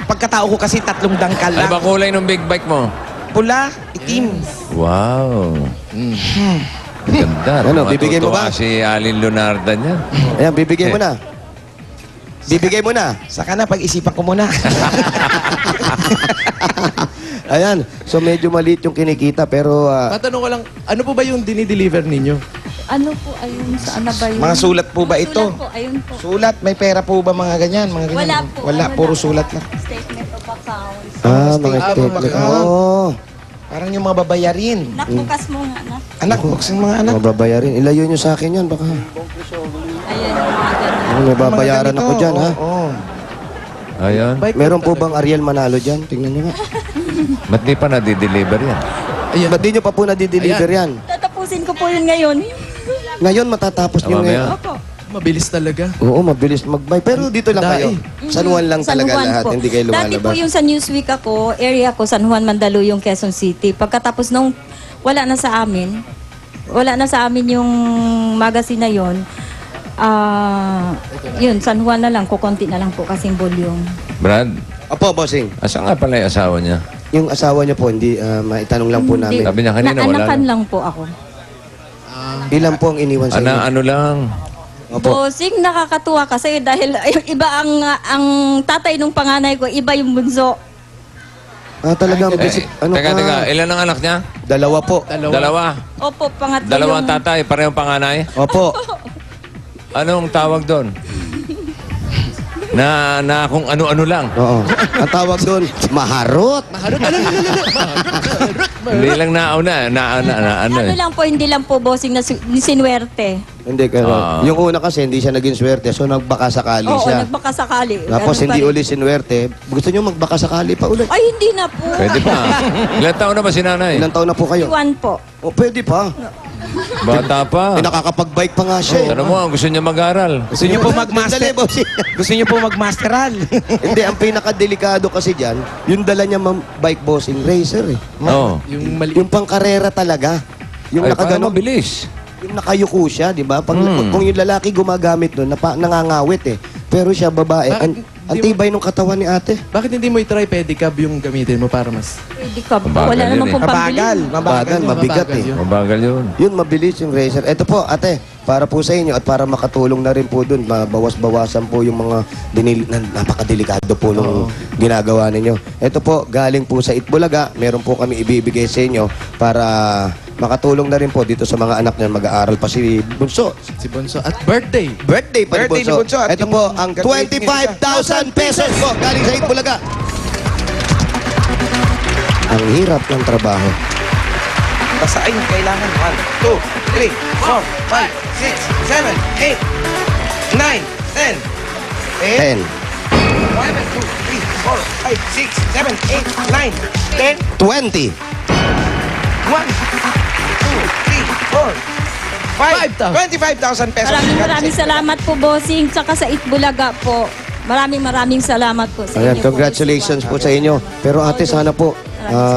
Pagkatao ko kasi 3 dangkal Ano lang. ba kulay ng big bike mo? Pula, itim. Wow. Ganda. Ano, bibigay mo ba? Matutuwa si Alin Lunarda niya. Ayan, bibigay mo na. Bibigay mo na. Saka na, pag-isipan ko muna. Ayan, so medyo maliit yung kinikita pero Matanong ko lang, ano po ba yung dinideliver ninyo? Ano po, ayun, saan na ba yun? Mga sulat po ba ito? Sulat po, ayun po. Sulat, may pera po ba mga ganyan? Mga ganyan? Wala po. Wala, ano puro lang po, sulat lang. Statement of accounts. mga Ah, statement. mga- Oo. Parang yung mga babayarin. Nakbukas mo nga na. Anak, buksan mga anak. Mababayarin. Ilayo nyo sa akin yan, baka. Ayan, mga ganun. May babayaran ako dyan, ha? Oo. Ayan. Meron po bang Ariel Manalo dyan? Tingnan nyo nga. Ba't di pa na-deliver yan? Ayan. Ba't di nyo pa po nadideliver yan? Tatapusin ko po yun ngayon. Ngayon, matatapos nyo Mamaya. ngayon. Opo. Mabilis talaga. Oo, mabilis mag-buy. Pero dito lang kayo. San Juan lang San talaga Juan lahat. po. Hindi kayo Dati po lumalabas. yung sa Newsweek ako, area ko, San Juan, Mandaluyong, Quezon City. Pagkatapos nung wala na sa amin yung magazine na yun, yun, San Juan na lang, kukunti na lang po kasing volume. Brad, Opo, bossing. asa nga pala yung asawa niya? Yung asawa niya po, hindi, maitanong lang po namin. Sabi niya kanina, wala Naanakan na. lang po ako. Ilan po ang iniwan sa inyo? Ano lang? Opo. Bossing, nakakatuwa kasi dahil iba ang tatay nung panganay ko, iba yung bunso. Talagang, ano Teka, ilan ang anak niya? Dalawa po. Dalawa. Opo, pangatlo Dalawang yung... tatay, parehong panganay. Opo. Anong tawag doon? Na kung ano-ano lang. Oo. Ang tawag doon, maharot. Hindi lang nauna, ano Ano eh. lang po, hindi lang po bossing na sinwerte. Hindi, pero yung una kasi hindi siya naging swerte, so nagbaka sakali Oo, siya. nagbakasakali. Tapos Ganun hindi pa rin. uli sinwerte, gusto niyo magbaka sakali pa ulit. Ay, hindi na po. Pwede pa. Ilan taon na ba si nanay? Ilang taon na po kayo? Iwan po. O, pwede pa. Bata pa. Nakakapag-bike pa nga siya. Tanong mo, ang gusto niya mag-aral. Gusto niyo po Dali, magmaster? bossing. Gusto niyo po magmasteral? Hindi, ang pinakadelikado kasi dyan, yung dala niya bike bossing, racer eh. Oo. Yung mali... Yung pangkarera talaga. Yung Ay, nakaganon. paano mabilis? Yung nakayuko siya, di ba? Kung yung lalaki gumagamit nun, nangangawit eh. Pero siya, babae, ang tibay ng katawan ni ate. Bakit hindi mo i-try pedicab yung gamitin mo para mas... Pwede ka. Mabagal Wala yun naman eh. pong pambili. Mabagal. Mabagal, mabigat Mabagal eh. yun. Mabagal yun. Yun, mabilis yung racer. Ito po, ate, para po sa inyo at para makatulong na rin po dun, mabawas-bawasan po yung mga napakadelikado po nung ginagawa ninyo. Ito po, galing po sa Itbulaga, meron po kami ibibigay sa inyo para makatulong na rin po dito sa mga anak niya mag-aaral pa si Bunso. Si Bonso. At birthday. Birthday pa ni Birthday ni Bunso. Bunso at Ito yung po, ang graduating 25,000 pesos po galing sa Itbulaga. Ang hirap ng trabaho. Basahin ang kailangan. 1, 2, 3, 4, 5, 6, 7, 8, 9, 10. 10, 10. 1, 2, 3, 4, 5, 6, 7, 8, 9, 10. 20, 1, 2, 3, 4, 5, 25,000 pesos. Maraming salamat po, bossing. Tsaka sa Itbulaga po. Maraming salamat po sa Ayan, inyo po. congratulations po sa inyo. Pero ate, sana po,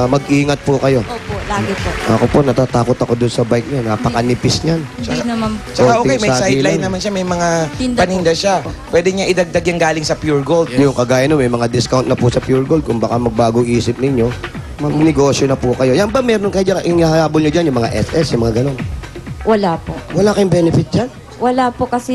mag-ingat po kayo. Opo, lagi po. Ako po, natatakot ako doon sa bike niya. Napakanipis niyan. Hindi naman po. Tsaka okay, may Konting sagi sideline lang. naman siya. May mga Tinda paninda siya. Pwede niya idagdag yung galing sa Pure Gold. Yung kagaya no, may mga discount na po sa Pure Gold. Kung baka magbago isip ninyo, magnegosyo na po kayo. Yan ba meron kayo dyan, yung hahabol nyo dyan, yung mga SS, yung mga ganon? Wala po. Wala kayong benefit dyan? Wala po kasi,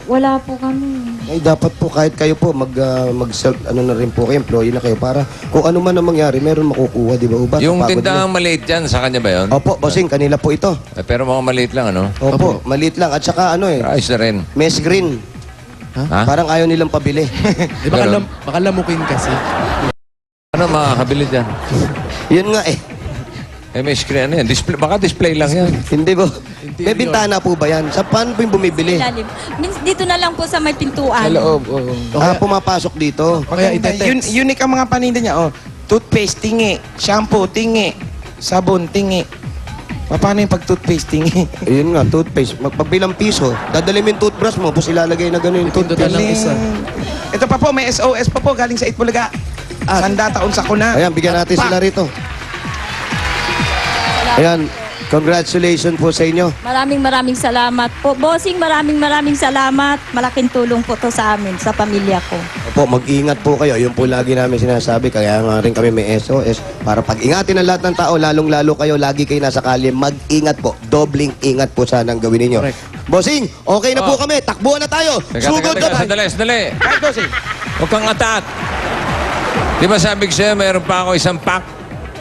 wala po kami. Ay, dapat po kahit kayo po mag-self, na rin po kayo, employee na kayo para kung ano man ang mangyari, meron makukuha, di ba? Ubat, Yung napagod tindahang maliit dyan, sa kanya ba yun? niyo. Opo, bossing, kanila po ito. Pero mga maliit lang, ano? Opo, maliit lang. At saka Ayos na rin. Mess green. Ha? Parang ayaw nilang pabili. Eh, baka lamukin kasi. Ano makakabili dyan? Yun nga eh. Eh, may screen ano yan. Display, baka display lang yan. Hindi po. May bintana po ba yan? Sa paano po yung bumibili? Ilalim. Dito na lang po sa may pintuan. Sa loob. Oo. Pumapasok dito. Kaya itetext. Unique ang mga paninda niya. Oh, toothpaste, tingi. Shampoo, tingi. Sabon, tingi. Paano yung pag-toothpaste, tingi? Ayun nga, toothpaste. Magpagbilang piso, dadali mo yung toothbrush mo, tapos ilalagay na gano'n yung Pindutan toothpaste. lang isa. Ito pa po, may SOS pa po galing sa Itbulaga. Sanda taon sa kuna. Ayan, bigyan natin Pa. sila rito. Ayan, congratulations po sa inyo. Maraming salamat po. Bossing, maraming salamat. Malaking tulong po to sa amin, sa pamilya ko. Opo, mag-ingat po kayo. Yun po lagi namin sinasabi. Kaya nga rin kami may SOS. Para pag-ingatin ng lahat ng tao, lalong-lalo kayo, lagi kayo nasa kalye, mag-ingat po. Dobling ingat po sana ang gawin ninyo. Correct. Bossing, okay na po kami. Takbuhan na tayo. Sugod na tayo. Sandali. Kahit Bossing. Huwag kang atat. Di ba sabi ko sa'yo, mayroon pa ako isang pack?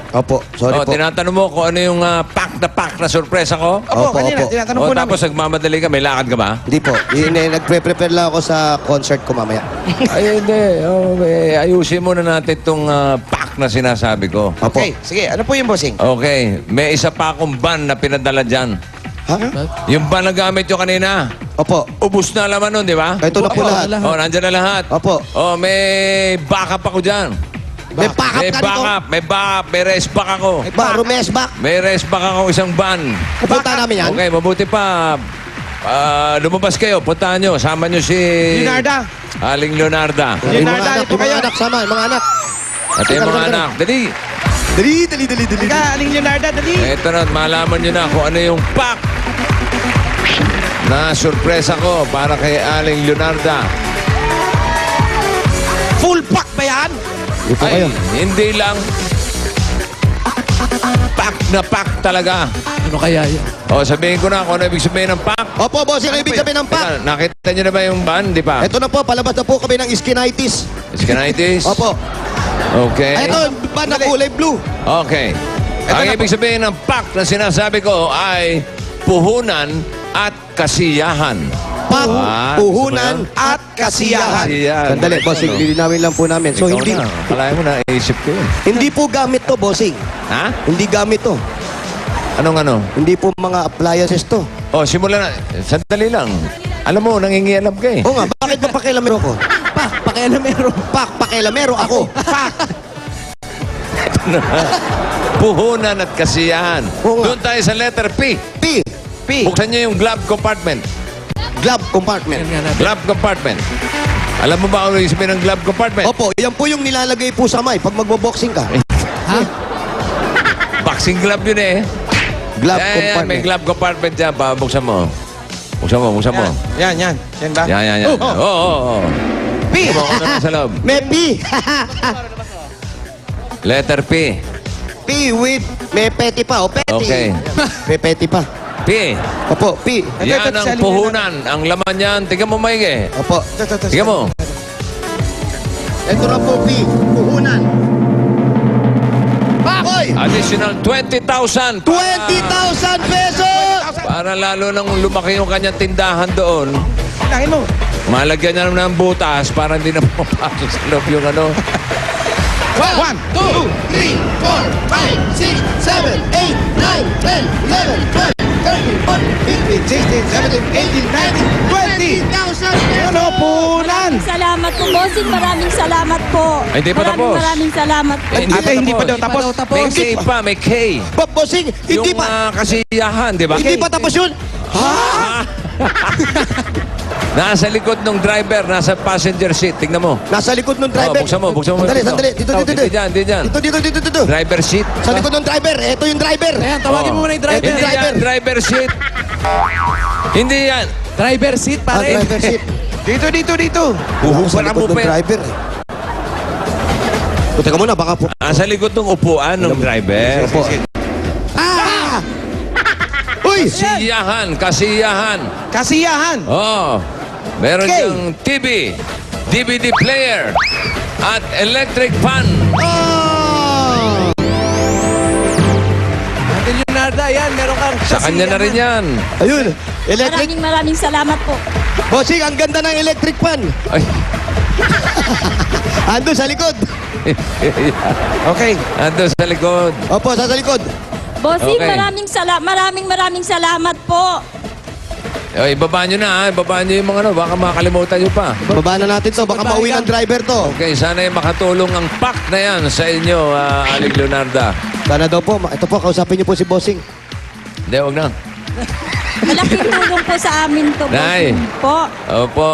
Opo, sorry po. Tinatanong mo kung ano yung pack na sorpresa ko? Opo, Opo, kanina, opo. tinatanong po namin. Tapos nagmamadali ka, may lakad ka ba? Hindi po. Nagpre-prepare lang ako sa concert ko mamaya. Ay, hindi. Ayusin muna natin itong pack na sinasabi ko. Opo. Okay, sige. Ano po yung Bossing? Okay, may isa pa akong van na pinadala dyan. Ha? Yung van na gamit nyo kanina, Opo. ubus na laman nun, di ba? Ito na po Opo, lahat. lahat. Oh, nandyan na lahat. Opo. Oh, may backup ako dyan. May backup May ka dito. backup, may rest back ako. Rumes back. May rest back ako isang van. Pupunta namin yan. Okay, mabuti pa. Lumabas kayo, puntahan nyo. Sama nyo si... Leonarda. Aling Leonarda. Yung mga Leonardo, anak, ito yung mga kayo. anak, sama, yung mga anak. At yung mga anak. Dali. Dali. Halika, Aling Leonarda, dali. Ito na, malaman nyo na kung ano yung pack na sorpresa ko para kay Aling Leonarda. Full pack ba yan? Dito Ay, kayo. hindi lang. Pack na pack talaga. Ano kaya yan? O, sabihin ko na kung ano ibig sabihin ng pack. Opo, boss, yung ibig sabihin ng pack. Teka, nakita nyo na ba yung van? Di pa? Ito na po, palabas na po kami ng skinitis. Skinitis? Opo. Okay. Ay, ito, ba na kulay blue? Okay. Ang ibig sabihin ng pack na sinasabi ko ay puhunan at kasiyahan. Pack, Ah, puhunan, gusto at kasiyahan. Kasiyahan. Sandali, bossing, lilinawin lang po namin. So, Ikaw hindi na. Kalahin mo na, isip ko yun. hindi po gamit to, bossing. Ha? Hindi gamit to. Anong ano? Hindi po mga appliances to. Oh, simulan na. Sandali lang. Alam mo, nangingialam ka eh. Oo nga, bakit ba pakialamero ko? Pak, pakialamero. Pak, pakialamero ako. Pak. Puhunan at kasiyahan. Oo nga. Doon tayo sa letter P. P. P. Buksan niyo yung glove compartment. Glove compartment. Yan nga natin. Glove compartment. Alam mo ba kung ano yung sabihin ng glove compartment? Opo, yan po yung nilalagay po sa may pag magbo-boxing ka. Ha? Boxing glove yun eh. Glove Yan, compartment. may glove compartment dyan. Buksan mo. Buksan mo. Yan. Yan ba? Yan. Oo. P. Ano na sa loob? May P. Letter P. P with, may petty pa. O, petty. Okay. May petty pa. P. Opo, P. Yan ang puhunan. Ang laman yan. Tingnan mo maigi. Opo. Tingnan mo. Ito na po, P. Puhunan. Hoy! Additional 20,000. 20,000 pesos! Para lalo nang lumaki yung kanyang tindahan doon. Langin mo. Malagyan niya naman ng butas para hindi na pumapasok sa loob yung ano. 1, 2, 3, 4, 5, 6, 7, 8, 9, 10, 11, 12, 13, 14, 15, 16, 17, 18, 19, 20,000 Ano, punan. Salamat po, bossing. Maraming salamat po. Ay, hindi pa tapos. Maraming salamat po. Ate, hindi pa daw tapos. May K pa, may K. Bossing, hindi Yung pa. kasiyahan, di ba? Hindi pa tapos yun. Nasa likod ng driver, nasa passenger seat. Tingnan mo. Nasa likod ng driver. Oh, buksan mo. Sandali. Dito. Dito. Driver seat. Sa likod ng driver. Ito yung driver. Ayan, tawagin mo muna yung driver. Hindi yan, driver seat. Hindi yan. Driver seat, Ah, pare. driver seat. Dito. Sa Uhupan mo likod ng pa. driver. O, teka muna, baka po. Nasa likod ng upuan ng driver. Opo. Ah! Uy! Kasiyahan. Kasiyahan. Oh. Meron K. siyang TV, DVD player, at electric fan. Oh! Ate Leonarda, yan, meron kang Sa kanya na rin yan. Ayun, electric. Maraming salamat po. Bossing, ang ganda ng electric fan. Ay. Ando sa likod. Okay. Ando sa likod. Opo, sa likod. Bossing, Okay. maraming salamat po. Ibaba nyo na, ha? Ibaba nyo yung mga ano. Baka makalimutan nyo pa. Baba na natin to. Baka mauwi ng driver to. Okay, sana yung makatulong ang pack na yan sa inyo, Aling Leonarda. Sana daw po. Ito po, kausapin niyo po si Bossing. Hindi, huwag na. Malaking tulong po sa amin to, Nay. bossing po. Opo,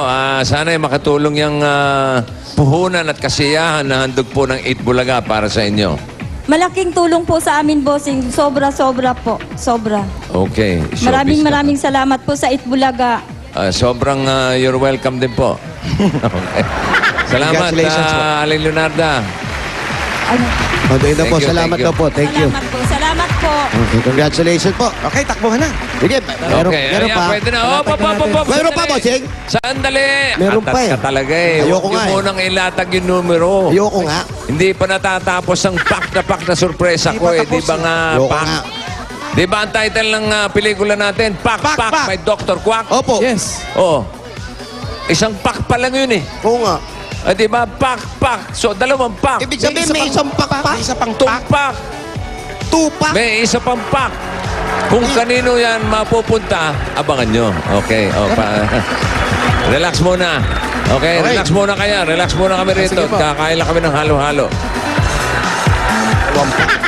sana yung makatulong yung puhunan at kasiyahan na handog po ng 8 Bulaga para sa inyo. Malaking tulong po sa amin, bossing. Sobra po. Sobra. Okay. showbiz na. Maraming salamat po sa Itbulaga. Sobrang you're welcome din po. Okay. Salamat, Congratulations po. Aling Leonarda. Ano? Doon daw po. Thank you, Salamat thank you. daw po. Thank you. Salamat po. Okay, congratulations po. Okay, takbuhan na. Sige, meron Ayan, pa. pwede na. Oh, Meron pa, bossing? Sandali. Meron pa Atas eh. ka talaga eh. Ayoko Huwag nga yung eh. munang ilatag yung numero. Ayoko nga. Hindi pa natatapos ang pack na sorpresa Hindi ko pa eh. tapos Di ba nga, Ayoko pack? nga. Di ba ang title ng pelikula natin? Pack, Pack, pack, pack. may Dr. Quack. Opo. Yes. Oo. Isang pack pa lang yun eh. Oo nga. Di ba? Pack, pack. So, dalawang pack. Ibig sabihin, may isang pakpak. Isa pang Tumpak. Tupak. May isa pang pack. Kung kanino yan mapupunta, abangan nyo. Okay. Relax muna. Okay, Okay. relax muna kaya. Relax muna kami rito. Sige po. Kakain lang kami ng halo-halo.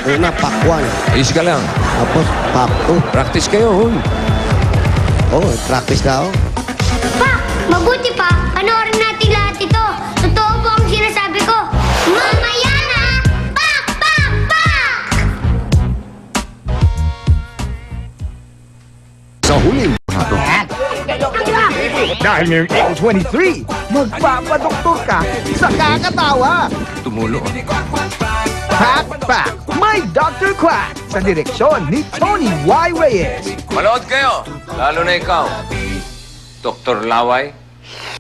Una, pak 1. Is ka lang. Tapos, pak 2. Practice kayo. Huy. Oh, practice na ako. Pa, mabuti pa, panoorin natin lahat ito. Totoo po ang sinasabi ko. Mamaya na! Pak! Pak! Pak! Sa huling bahagi. Dahil ngayong April 23, magpapadoktor ka sa kakatawa. Tumulo. Pack Pack, may Dr. Quack sa direksyon ni Tony Y. Reyes. Malood kayo. Lalo na ikaw. Dr. Laway.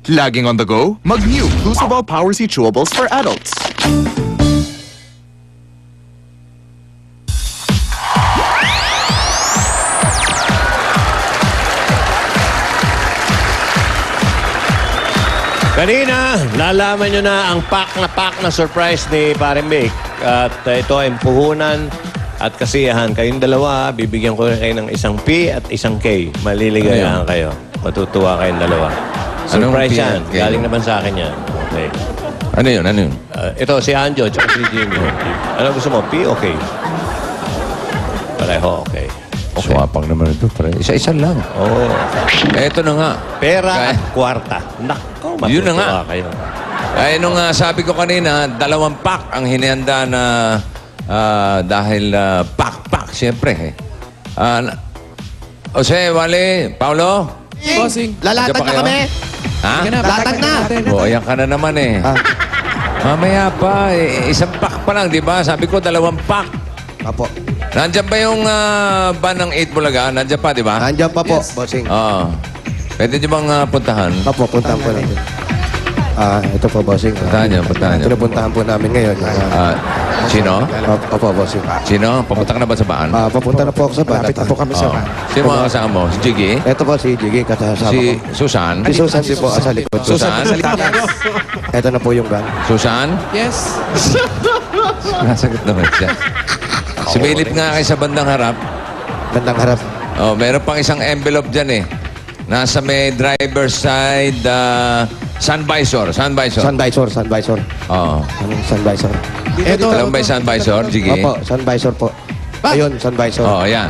Laging on the go? Mag-new Crucible Power C Chewables for adults. Kanina, nalaman nyo na ang pack na surprise ni Paring Vic. At ito ay puhunan at kasiyahan. Kayong dalawa, bibigyan ko kayo ng isang P at isang K. Maliligayahan kayo. Matutuwa kayong dalawa. Anong Surprise P yan. at K? Galing naman sa akin yan. Okay. Ano yun? Ano yun? Ito, si Anjo, tsaka si Jimmy. Ano gusto mo? P o K? Pareho, okay. Swapang naman ito, pre. Isa-isa lang. Oo. Eto na nga. Pera Kaya- at kwarta. Nako, Yun na nga. matutuwa kayo. Ay, nung sabi ko kanina, 2 pack ang hinihanda na dahil pack, siyempre. Jose, Wally, Paulo? Bossing. Lalatag Diyan pa na kayo? kami. Ha? Sige na, Latag latag na. natin. O, ayan ka na naman eh. Ah. Mamaya pa, isang pack pa lang, di ba? Sabi ko, 2 pack. Apo. Nandyan ba yung van ng 8 Bulaga? Nandyan pa, di ba? Nandiyan pa po, Yes. Bossing. Oo. Pwede nyo bang puntahan? Apo, puntahan po natin. Ito po, Bossing. Puntahan niyo, puntahan niyo. Pinupuntahan po namin ngayon. Sino? Opo, Bossing. Sino? Papunta ka na ba sa baan? Papunta na po ako sa bata. Malapit na po kami sa Oo. van. Sino mga kasama mo? Si Jiggy? Ito po si Jiggy, kasama Si ko. Susan? Si Susan din po, sa likod. Susan? Ito na po yung gun. Susan? Yes. Nasagot naman siya. Sumilip nga kayo sa bandang harap. Bandang harap. Oh, meron pang isang envelope dyan eh. Nasa may driver's side, sun visor. Sun visor. Oo. Anong sun visor? Ito. Alam ba yung sun visor, Jiggy? Opo, sun visor po. Ayun, sun visor. Oo, yan.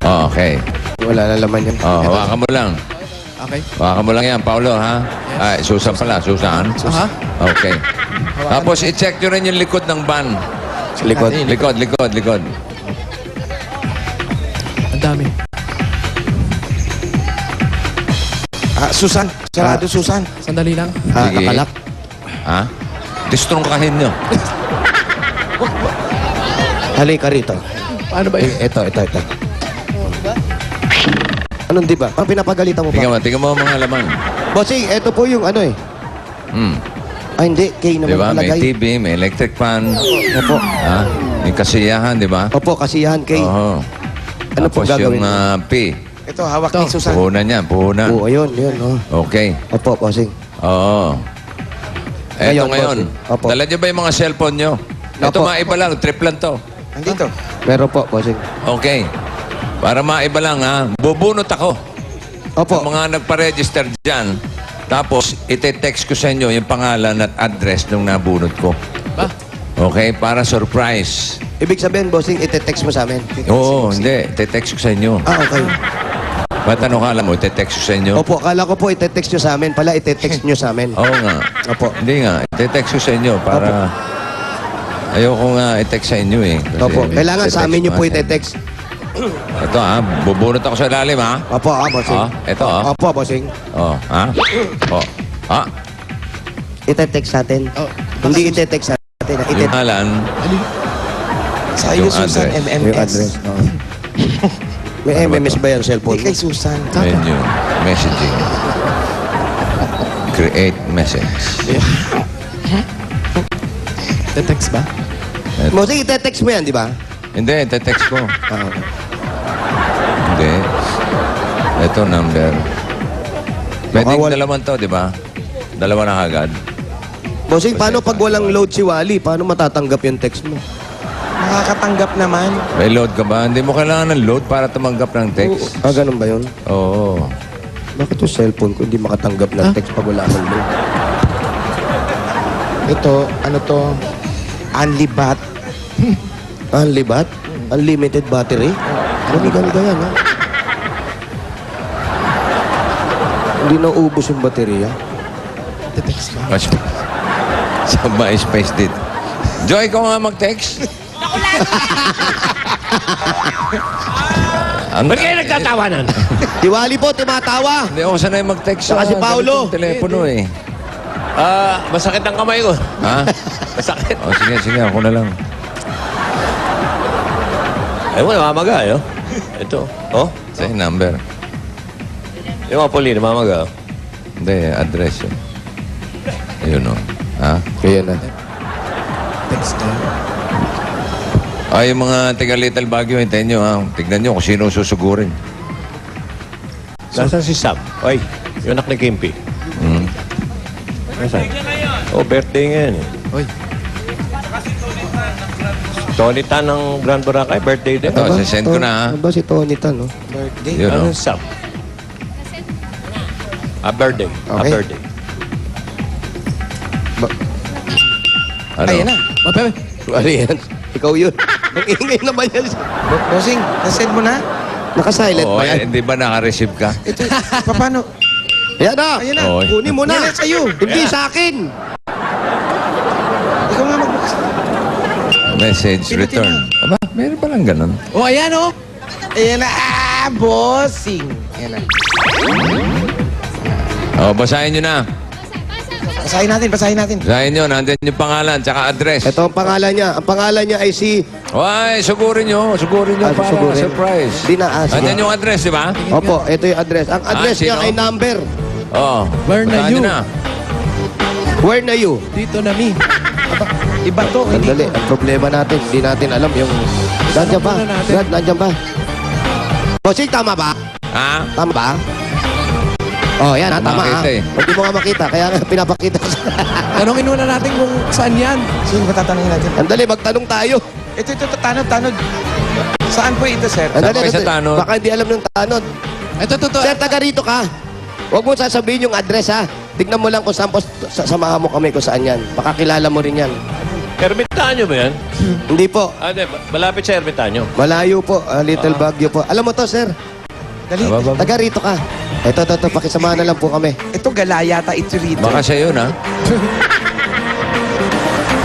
Oh, okay. Wala na laman yan. Oh, hawakan mo lang. Okay. Hawakan mo lang yan, Paulo, ha? Ay, Susan pala. Susan? Aha. Okay. Tapos, i-check nyo rin yung likod ng van. Sa likod. Likod. Ang dami. Susan. Sarado, Susan. Sandali lang. Sige. Nakalak. Ha? Distrongkahin nyo. Halika rito. Paano ba yun? Ito. Anong di ba? Ang pinapagalitan mo ba? Tingnan mo ang mga laman. Bossing, ito po yung ano eh. Hmm. Ay, hindi. K Di naman ba? May palagay. TV, may electric fan. Opo. Ha? May kasiyahan, di ba? Opo, kasiyahan K. Oo. Ano po Tapos gagawin yung mo? P. Ito, hawak ni Susan. Puhunan yan, puhunan. Oo, ayun. Oh. Okay. Opo, bossing. Oo. Eto Ngayon, ngayon. bossing. Opo. Dala niyo ba yung mga cellphone nyo? Ito Opo. maiba lang, trip lang to. Nandito. Meron po, bossing. Okay. Para maiba lang ha, bubunot ako. Opo. Sa mga nagpa-register dyan. Tapos, ite-text ko sa inyo yung pangalan at address nung nabunot ko. Ba? Okay? Para surprise. Ibig sabihin, bossing, ite-text mo sa amin. Oo, hindi. Ite-text ko sa inyo. Ah, okay. Ba't ano kala mo? Ite-text ko sa inyo? Opo, akala ko po ite-text nyo sa amin. Pala, ite-text nyo sa amin. Oo nga. Opo. Hindi nga. Ite-text ko sa inyo para... Ayoko nga i-text sa inyo eh. Kasi Opo. Kailangan sa amin nyo po ite-text. ite-text. Ito ha, bubunot ako sa ilalim ha. Opo, bossing. Ito Opo, bossing. Oh, ha? Oh. Ha? Ite-text sa atin. Hindi ite-text sa atin. Yung halan, Sa Yung iyo, Susan, address. Yung MMS. address. Oo. May MMS ba yung cellphone? Hindi kay Susan. menu, messaging. Create message. Te-text ba? Bossing, ite-text mo yan, di ba? Hindi, ite-text ko. Ah, Hindi. Ito number. Pwedeng Baka dalaman to, di ba? Dalawa na agad. bossing, paano pag walang load si Wally? Paano matatanggap yung text mo? Nakakatanggap naman. May load ka ba? Hindi mo kailangan ng load para tumanggap ng text. Ah, ganun ba yun? Oo. Bakit yung cellphone ko hindi makatanggap ng text pag wala akong load? Ito, ano to? Unlibat. Unlibat? Unlimited battery? Ganda yan, ha? Hindi na ubos yung baterya. Te-text ba? Mas... Sa MySpace dito. Joy, ikaw nga mag-text. Ba't kayo nagtatawanan? Si Wally po, tumatawa. Hindi ako sanay mag-text Saka si Paolo. ganitong telepono eh. Masakit ang kamay ko. Ha? Masakit. O sige, ako na lang. Ay mo, namamaga, eh. Ito. Oh, Say number. yung mga puli, namamaga. Hindi, address yun. Ayun o. Ha? Kaya na. Text ka. Ay, yung mga taga Little Baguio, hintayin nyo ha. Tignan nyo kung sino susugurin. Nasaan si Sam? Ay, yung anak ni Kimpi. Hmm. Nasaan? Oh, birthday ngayon eh. Uy. Tony Tan ng Grand Boracay, birthday din. Ito, sisend ko na ha. Ano ba si Tony Tan, no? Birthday. Yun o. Ano si Sam? Birthday. Okay. Birthday. Ano? Ayan na. Mapepe. Ano yan? Ikaw yun. Ang ingay naman yan. Bossing, nasend mo na? Naka-silent Oo, ba yan? hindi ba naka-receive ka? Ito, paano? Ayan na. Ayan na. Oo. Kunin mo na. Yan na sa'yo. Hindi sa akin. Ikaw nga magbukas. Message Pinutin return. Aba, meron pa lang ganun. Oh, ayan oh. Ayan na. Bossing. Ayan na. O, basahin nyo na. Basahin natin. Basahin nyo, nandun yung pangalan, tsaka address. Ito ang pangalan niya. Ang pangalan niya ay si... Ay, sugurin nyo. Sugurin nyo Ah, para sugurin. surprise. Di na, sige. Andyan yung address, di ba? Opo, ito yung address. Ang address niya sino? ay number. Oo. Where na Basahin you? nyo na. Where na you? Dito na mi. Iba to. Hindi Sandali, ang problema natin, hindi natin alam yung... Nandiyan ba? muna natin. Brad, nandiyan ba? Bossing, tama ba? Ha? Tama ba? Oh, yan, ha, tama ha. Makita eh. Hindi mo nga makita, kaya nga pinapakita ko sa... Tanongin muna natin kung saan yan. Sino ba tatanungin natin? Sandali, magtanong tayo. Ito, tanod. Saan po ito, sir? Sandali, kayo sa sandali. tanod? Baka hindi alam ng tanod. Ito, totoo. Sir, taga rito ka. Huwag mo sasabihin yung address ha. Tignan mo lang kung saan po, samahan mo kami kung saan yan. Baka kilala mo rin yan. Ermitanyo ba yan? Hindi po. Hindi. Malapit sa Ermitanyo. Malayo po, Little Baguio po. Alam mo to, sir. Dali. Aba, Taga rito ka. Ito, pakisamahan na lang po kami. Ito, galayata ito rito. Baka siya yun, ha?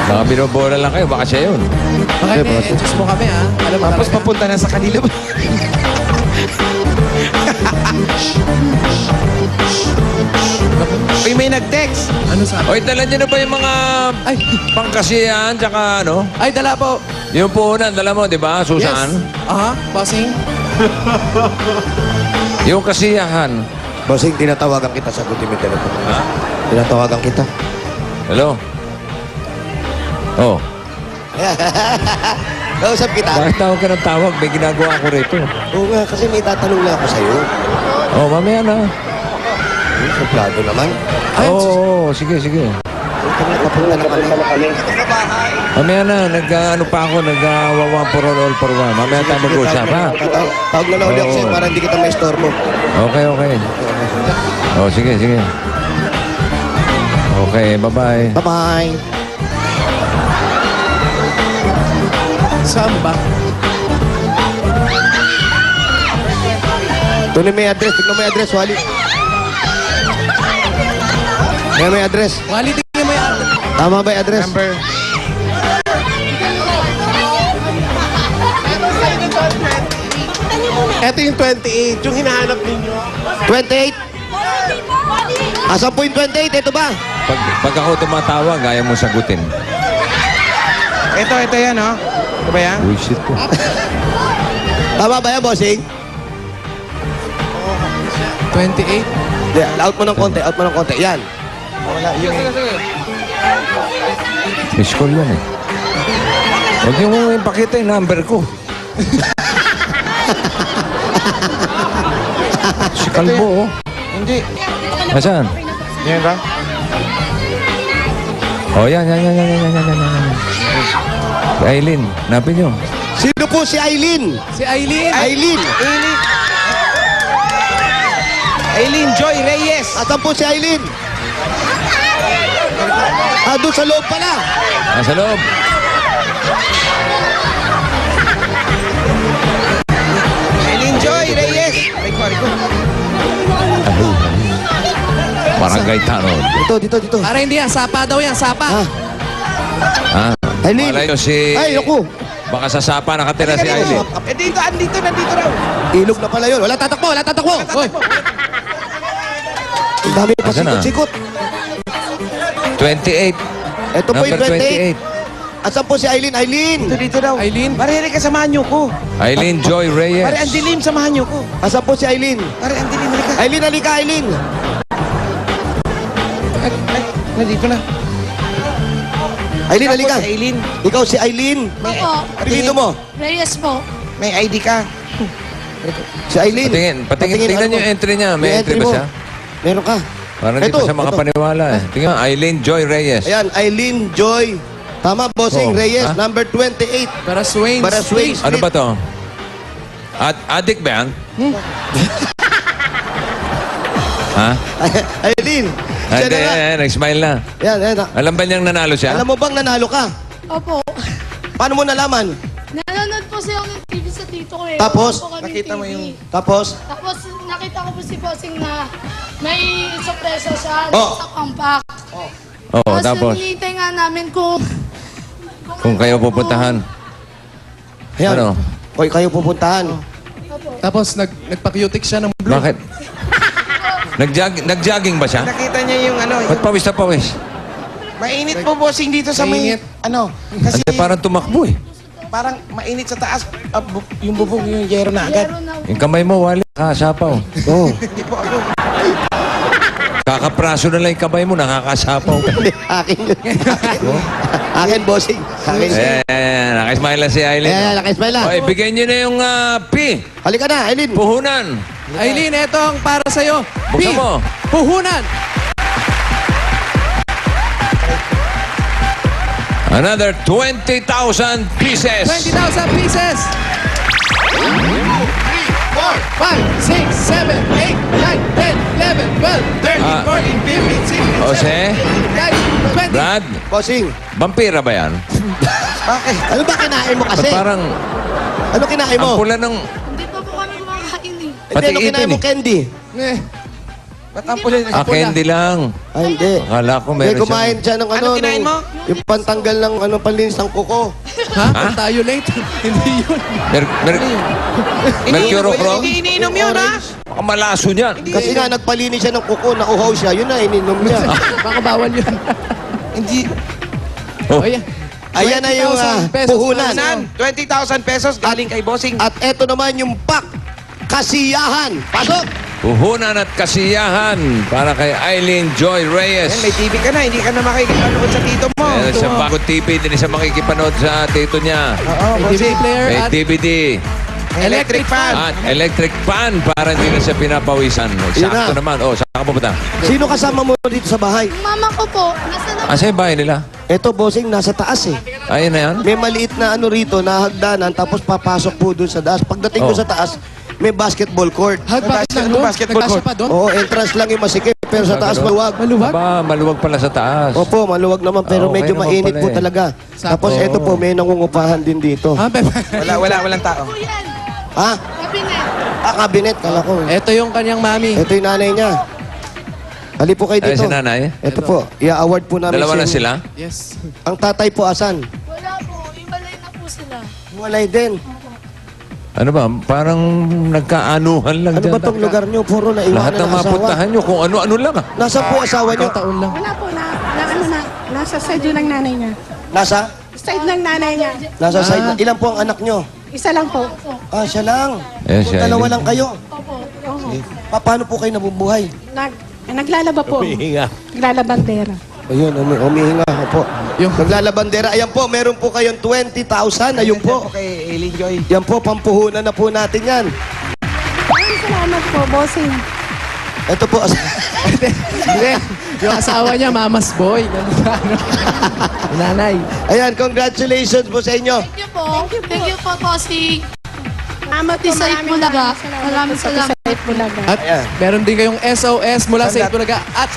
Baka binobola lang kayo, baka siya yun. Baka Okay, hindi, boss. Diyos mo kami ha. Alam mo Tapos talaga. papunta na sa kanila. Uy, may nag-text. Ano sa... Oy, dala nyo na ba yung mga Ay, pangkasiyahan, tsaka ano? ay, dala po. Yung puhunan, dala mo, di ba, Susan? Aha, bossing. Yung kasiyahan. Bossing, tinatawagan kita sa Guti Telephone. Ha? Tinatawagan kita. Hello? Oh, Kausap kita. bakit tawag ka ng tawag? May ginagawa ko rito. Oo nga, kasi may tatanong lang ako sa'yo. Oh, mamaya na. Suplado naman. Ay, Oo, sige. Papunta na kami. Mamaya na, nag-ano pa ako, nag-one for all for one. Mamaya tayo mag-usap, ha? Tawag na lang ulit ako sa'yo para hindi kita may istorbo. Okay, okay. Oh, sige, sige. Okay, bye-bye. Bye-bye. Saan ba? Ito na may address. Tignan mo yung address, Wally. Tignan mo yung address. Wally, tingnan mo yung Tama ba yung address? Number. Ito yung 28, yung hinahanap ninyo. 28? Asan po yung 28? Ito ba? Pag ako tumatawag, ayaw mo sagutin. Ito yan, oh. Ito ba yan? Bullshit ko. Tama ba yan, bossing? 28. Yeah, out mo ng konti, out mo ng konti. Yan. Wala, yung... Miss call yan eh. Huwag niyo mo ipakita yung number ko. Si Kalbo, oh. Hindi. Nasaan? Yan ba? Oh, yan. Si Aileen, napin niyo. Sino po si Aileen? Si Aileen. Aileen. Aileen Joy Reyes. Asan po si Aileen? Doon sa loob pala. Nasa loob. Aileen Joy Reyes. Rico. Barangay Tanod. Dito. Para hindi yan, sapa daw yan, sapa. Ha? Aileen. Malay nyo si... Ay, naku. Baka sa sapa nakatira si Aileen. Nandito raw. Ilog na pala yun. Wala tatakbo. Hoy, Ang dami pa Asan na? sikot. 28. Ito po yung Number 28. 28. Asan po si Aileen? Aileen. Dito daw. Aileen. Pare, ka samahan niyo ko. Aileen Joy Reyes. Pare, ang dilim, samahan niyo ko. Asan po si Aileen? Pare, ang dilim, halika. Aileen, halika, Aileen. Ay, nandito na. Aileen, halika. Tapos, Aileen, Ikaw si Aileen. Opo. Dito mo. Reyes po. may ID ka. Si Aileen. Patingin, tingnan niyo yung entry niya. May entry ba mo. siya? Meron ka. Parang hindi pa siya makapaniwala eh. Tingnan, Aileen Joy Reyes. Ayan, Aileen Joy. Tama, bossing. Oh, Reyes, ha? number 28. Baraswain. Baraswain. Ano ba to? Adik ba yan? Ha? Aileen. Siya Hindi, na nga. nag-smile na. Yan. Alam ba niyang nanalo siya? Alam mo bang nanalo ka? Opo. Paano mo nalaman? Nanonood po siya ng TV sa tito ko eh. Tapos? Wala po kaming Nakita mo TV. yung- Tapos? Tapos nakita ko po si Bossing na may sorpresa siya Oh. sa compact. Oo, tapos. hinihintay nga namin kung Kung kayo pupuntahan. Ayan. Ano? Hoy, kayo pupuntahan. Tapos nagpa-cutic siya ng blue. Bakit? Nag-jogging ba siya? Nakita niya yung ano, Ba't pawis na pawis? mainit po bossing dito sa may, Mainit. ano, kasi Hindi, parang tumakbo eh. parang mainit sa taas, yung bubong, yung yero na agad. meron na Yung kamay mo, wali. Kakasapaw. Oo. Hindi po ako. Kakapraso na lang yung kamay mo, nakakasapaw. Akin yun. Akin, bossing. Akin. Ayan, nakismile na si Aileen. Ayan, nakismile na. O, ibigay niyo na yung P. Halika na, Aileen. Puhunan. Aileen, eto ang para sa'yo. Buksan mo. Puhunan. Another 20,000 pieces. 20,000 pieces. 4, 5, 6, 7, 8, 9, 10, 11, 12, 13, 14, 15, 16, Jose? 17, 18, 20. Brad, Bossing. vampira ba yan? Bakit? Ano ba kinain mo kasi? Ba't parang Ano kinain ang mo? pula ng... Hindi pa po kami kumakain eh. Hindi, Pati ano kinain ipin mo, eh. candy? Eh, Ba't ang pula? Candy lang. Ay, hindi. Akala ko Hindi, meron kumain siya ng ano. Ano kinain mo? Yung pantanggal ng ano, panlinis ng kuko. ha? Kung tayo late. Hindi yun. Mercurochrome? Hindi iniinom yun, ha? Baka malaso niyan. Kasi nga, nagpalinis siya ng kuko, nauhaw siya. Yun na, ininom niya. Baka bawal yun. Hindi. Oh. Oh, yeah. Ayan na yung 20,000 pesos puhunan. Nan, 20,000 pesos galing kay bossing. At eto naman yung pak. Kasiyahan. Pasok! Puhunan at kasiyahan para kay Aileen Joy Reyes. Yan, may TV ka na, hindi ka na makikipanood sa tito mo. Meron siya bagong TV, din siya makikipanood sa tito niya. Oo, May DVD bossing. player May at DVD. Electric fan. At electric fan para hindi na siya pinapawisan. Sakto na. naman. Oh, sakto Saan ka pupunta? Sino kasama mo dito sa bahay? Mama ko po, nasa na... Asa yung bahay nila? Ito, bossing, nasa taas eh. Ayun na yan? May maliit na ano rito, na hagdanan, tapos papasok po doon sa taas. Pagdating ko Oh. sa taas, may basketball court. Bakit lang doon? Nagkasya pa doon? Oo, entrance lang yung masikip, pero sa taas maluwag. Maluwag? Aba, maluwag pala sa taas. Opo, maluwag naman, pero Okay medyo naman mainit pala po eh. talaga. Sakto. Tapos ito po, may nangungupahan din dito. Ah, Walang tao. Ha? Kabinet. Ah, cabinet, kala ko. Ito yung kanyang mami. Ito yung nanay niya. Hali po kayo Ay, dito. si nanay? Ito po, i-award po namin Dalawa sa na inyo. sila? Yes. Ang tatay po, asan? Wala po, ibalay na po sila. Walay din. Ano ba? Parang nagkaanuhan lang Ano dyan. ba tong lugar nyo? Puro naiwanan Lahat ng ng asawa. mapuntahan nyo, kung ano-ano lang ah. Nasaan po yung asawa nyo? Taon lang. Wala po, nasa side yun ng nanay niya. Nasa? Side ng nanay niya. Nasa side. Ilan po ang anak nyo? Isa lang po. Ah, siya lang. Eh, siya, Dalawa hindi. lang kayo. Opo. Paano po kayo nabubuhay? Naglalaba po. Hihinga. Naglalabandera. Ayun, umihinga po. Yung- Naglalabandera. Ayan po, meron po kayong 20,000. Ayun po. Okay, Eileen Joy. Yan po, pampuhunan na po natin yan. Maraming salamat po, bossing. Ito po. Hindi. Yung asawa niya, mama's boy. Nanay. Ayan, congratulations po sa inyo. Thank you po. Thank you po, Bossing. Salamat po, Site Bulaga. Maraming salamat. Site Bulaga. At Ayan. meron din kayong SOS mula sa Sandat. Itbulaga. At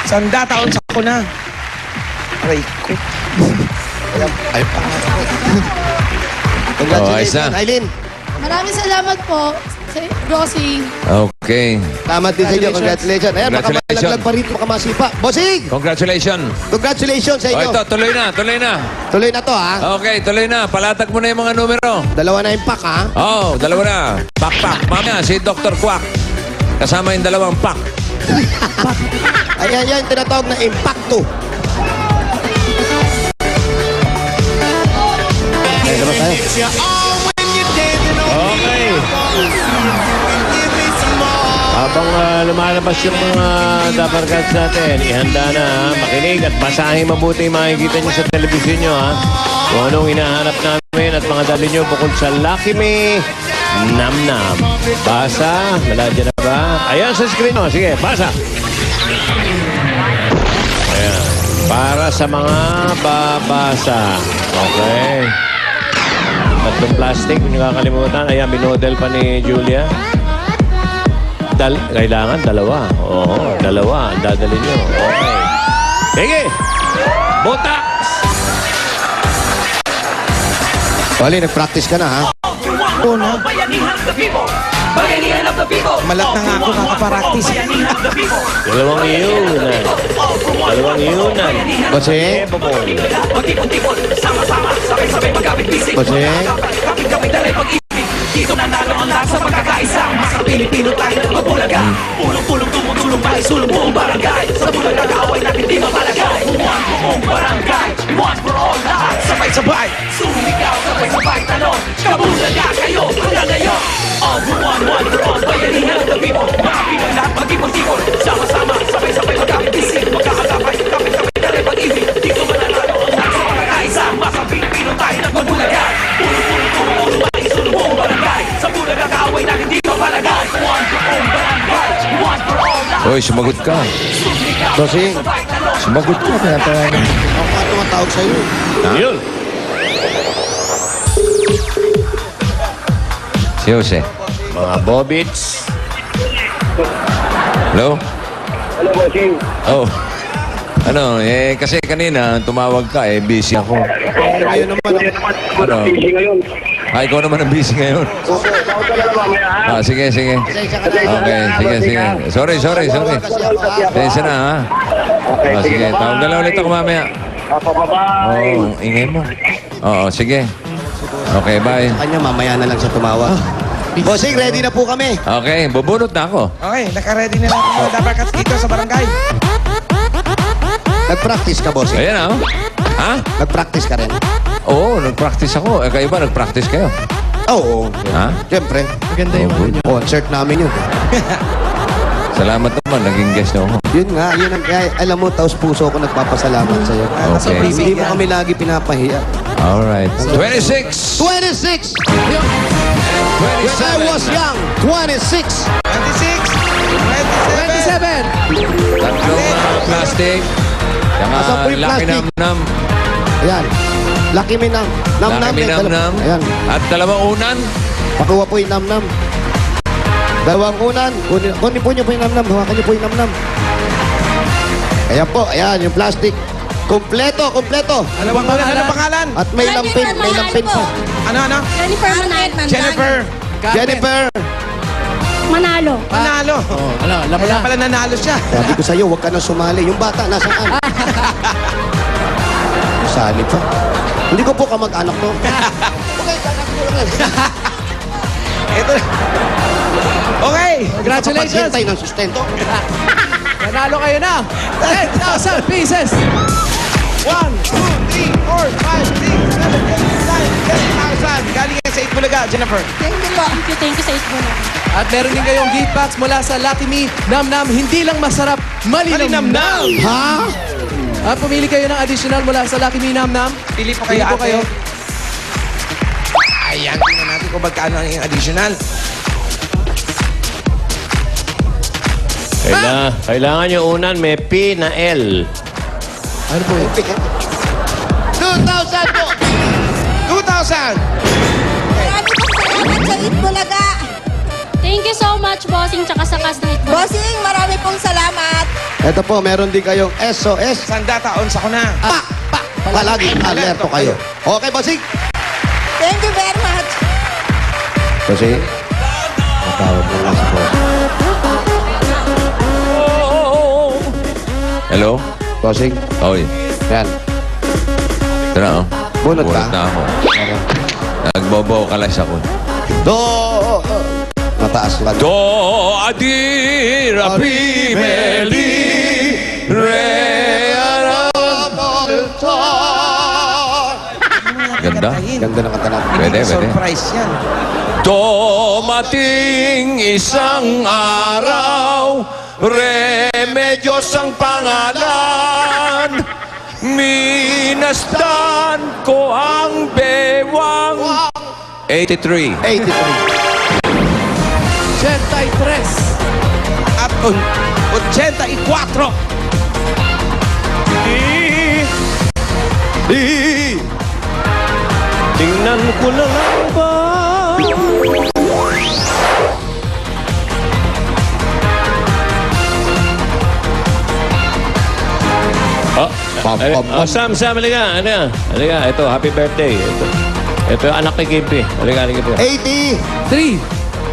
Sanda taon sa ko na. Aray ko. Congratulations, ayos na. Aileen. Maraming salamat po sa Bossing. Okay. Salamat din sa inyo. Congratulations. Ayan, baka Congratulations. malaglag pa rito, baka masipa. Bossing! Congratulations. Congratulations sa O inyo. ito, tuloy na, tuloy na. Tuloy na to, ha? Okay, tuloy na. Palatag mo na yung mga numero. Dalawa na yung pack, ha? Oh, dalawa na. Pak. Mamaya, si Dr. Quack. Kasama yung dalawang pak. Ayan, yan, tinatawag na impacto. Okay, naman tayo. Okay. Habang lumalabas yung mga Dapper Cats natin, ihanda na ha. Makinig at basahin mabuti yung makikita nyo sa telebisyon nyo ha. Kung anong hinahanap namin at mga dali nyo bukod sa Lucky Me, Nam Nam. Basa, wala dyan na ba? Ayan sa screen mo, sige, basa. Ayan. Para sa mga babasa. Okay. Tatlong plastic, hindi kakalimutan. Ayan, binodel pa ni Julia. Kailangan dalawa. Oo, dalawa. Ang dadali nyo. Okay. Sige! Buta! Wally, nag-practice ka na, ha? Oo na. Malat na nga ako kakaparaktis. Dalawang iunan. Dalawang iunan. Bossing? Bossing? Dito nanalo ang lahat sa pagkakaisa. Mas Pilipino tayo ng Bulaga. Pulong-pulong tumutulong tayo, sulong buong barangay. Sa Bulaga kaaway natin di mapalagay. Buong barangay, one for all lahat. Sabay-sabay, sumigaw, sabay-sabay talon. Kabulaga kayo hanggang ngayon. All for one for all. Bayanihan ng people. Mga Pinoy lahat mag-ipon-tipon. Sama-sama, sabay-sabay magkakabisig. Magkakasabay, kapit-kapit na rin pag-ibig. Dito mananalo ang lahat sa pagkakaisa. Mas Pilipino tayo ng Bulaga. Pulong-pulong tumutulong tayo, sulong buong barangay. Sa Bulaga kaaway natin di mapalagay. One for all barangay, one for all lahat. Uy, sumagot ka. Bossing? Sumagot ka. Kaya tawagan. Ako ka tumatawag sa'yo. Yun. Si Jose. Mga Bobits. Hello? Hello, Bossing. Oh. Ano, kasi kanina tumawag ka, busy ako. Ngayon naman, Ano? Busy ngayon. Ikaw naman ang busy ngayon. Tawag ka na lang mamaya, ha? Sige. Okay, sige. Sorry. Pasensya na, ha? Okay, Sige, tawag na lang ulit ako mamaya. Bye. Oo, ingay mo. Oo, sige. Okay, bye. kanya, mamaya na lang siya tumawag. Bossing, ready na po kami. Okay, bubunot na ako. Okay, naka-ready na lang mga Dapper Cats dito sa barangay. Nag-practice ka, bossing. Ayan, ha? Ha? Nag-practice ka rin. Oo, nag-practice ako. Kayo ba, nag-practice kayo? Oo. Ha? Siyempre. maganda yung ano niya. Concert namin yun. Salamat naman, naging guest na ako. Yun nga, yun ang, kaya, alam mo, taos puso ko nagpapasalamat sa'yo. Okay. Hindi mo kami lagi pinapahiya. Alright. 26! 26! When I was young, 26! 26, 27, Tatlong plastic. Asan po yung Lucky plastic? Nam-Nam. Ayan. Lucky me nam. Nam-nam. Lucky eh, Nam-Nam. Ayan. At dalawang unan. Pakuha po yung nam-nam. Dalawang unan. Kunin po niyo po yung nam-nam. Hawakan niyo po yung nam-nam. Ayan po. Ayan, yung plastic. Kompleto, kompleto. Ano pangalan? At may lampin. May lampin pa. Ano? Jennifer Manalo. Jennifer. Jennifer. Manalo. Manalo. Ano, alam mo Kaya na. pala nanalo siya. Sabi ko sa'yo, huwag ka nang sumali. Yung bata, nasaan? Sali pa. Hindi ko po kamag-anak to. Okay, anak ko lang. Ito. Okay. Congratulations! Paghintay ng sustento. Nanalo kayo na. 10,000 pieces. 1, 2, 3, 4, 5, 6, 7, 8, 9, 10,000. Galing yan sa Itbulaga, Jennifer. Thank you sa Isbo na. At meron din kayong gift box mula sa Lucky Me. Nam-Nam, hindi lang masarap, malinamnam. Ha? At pumili kayo ng additional mula sa Lucky Me Nam-Nam. Pili po kayo, ate. Ayan, tingnan natin kung magkano ang additional. Kailangan yung unan may P na L. Ano po yun? 2,000 po! 2,000! Marami pong salamat sa Itbulaga. Thank you so much, bossing, tsaka sa cast ng Itbulaga. Bossing, marami pong salamat. Ito po, meron din kayong SOS. Sanda taon sa kuna. Palagi alerto kayo. Okay, bossing? Thank you very much. Bossing? Matawag mo lang si boss. Hello? Bossing? Oy. Yan. Ito na, oh. Bunot ka? Bunot na ako. Nagbobokalas ako. Do! Mataas lang. Do, adi, rapi, meli, re, Ganda. Ganda ng kanta natin. Pwede. Surprise yan. Dumating isang araw, Remedios ang pangalan. Minastan ko ang bewang. 83. 83. 83. At 84. Tingnan ko na lang ba? Sam, halika. Halika, ito, happy birthday. Ito yung anak ni Kimpi. Halika. 83.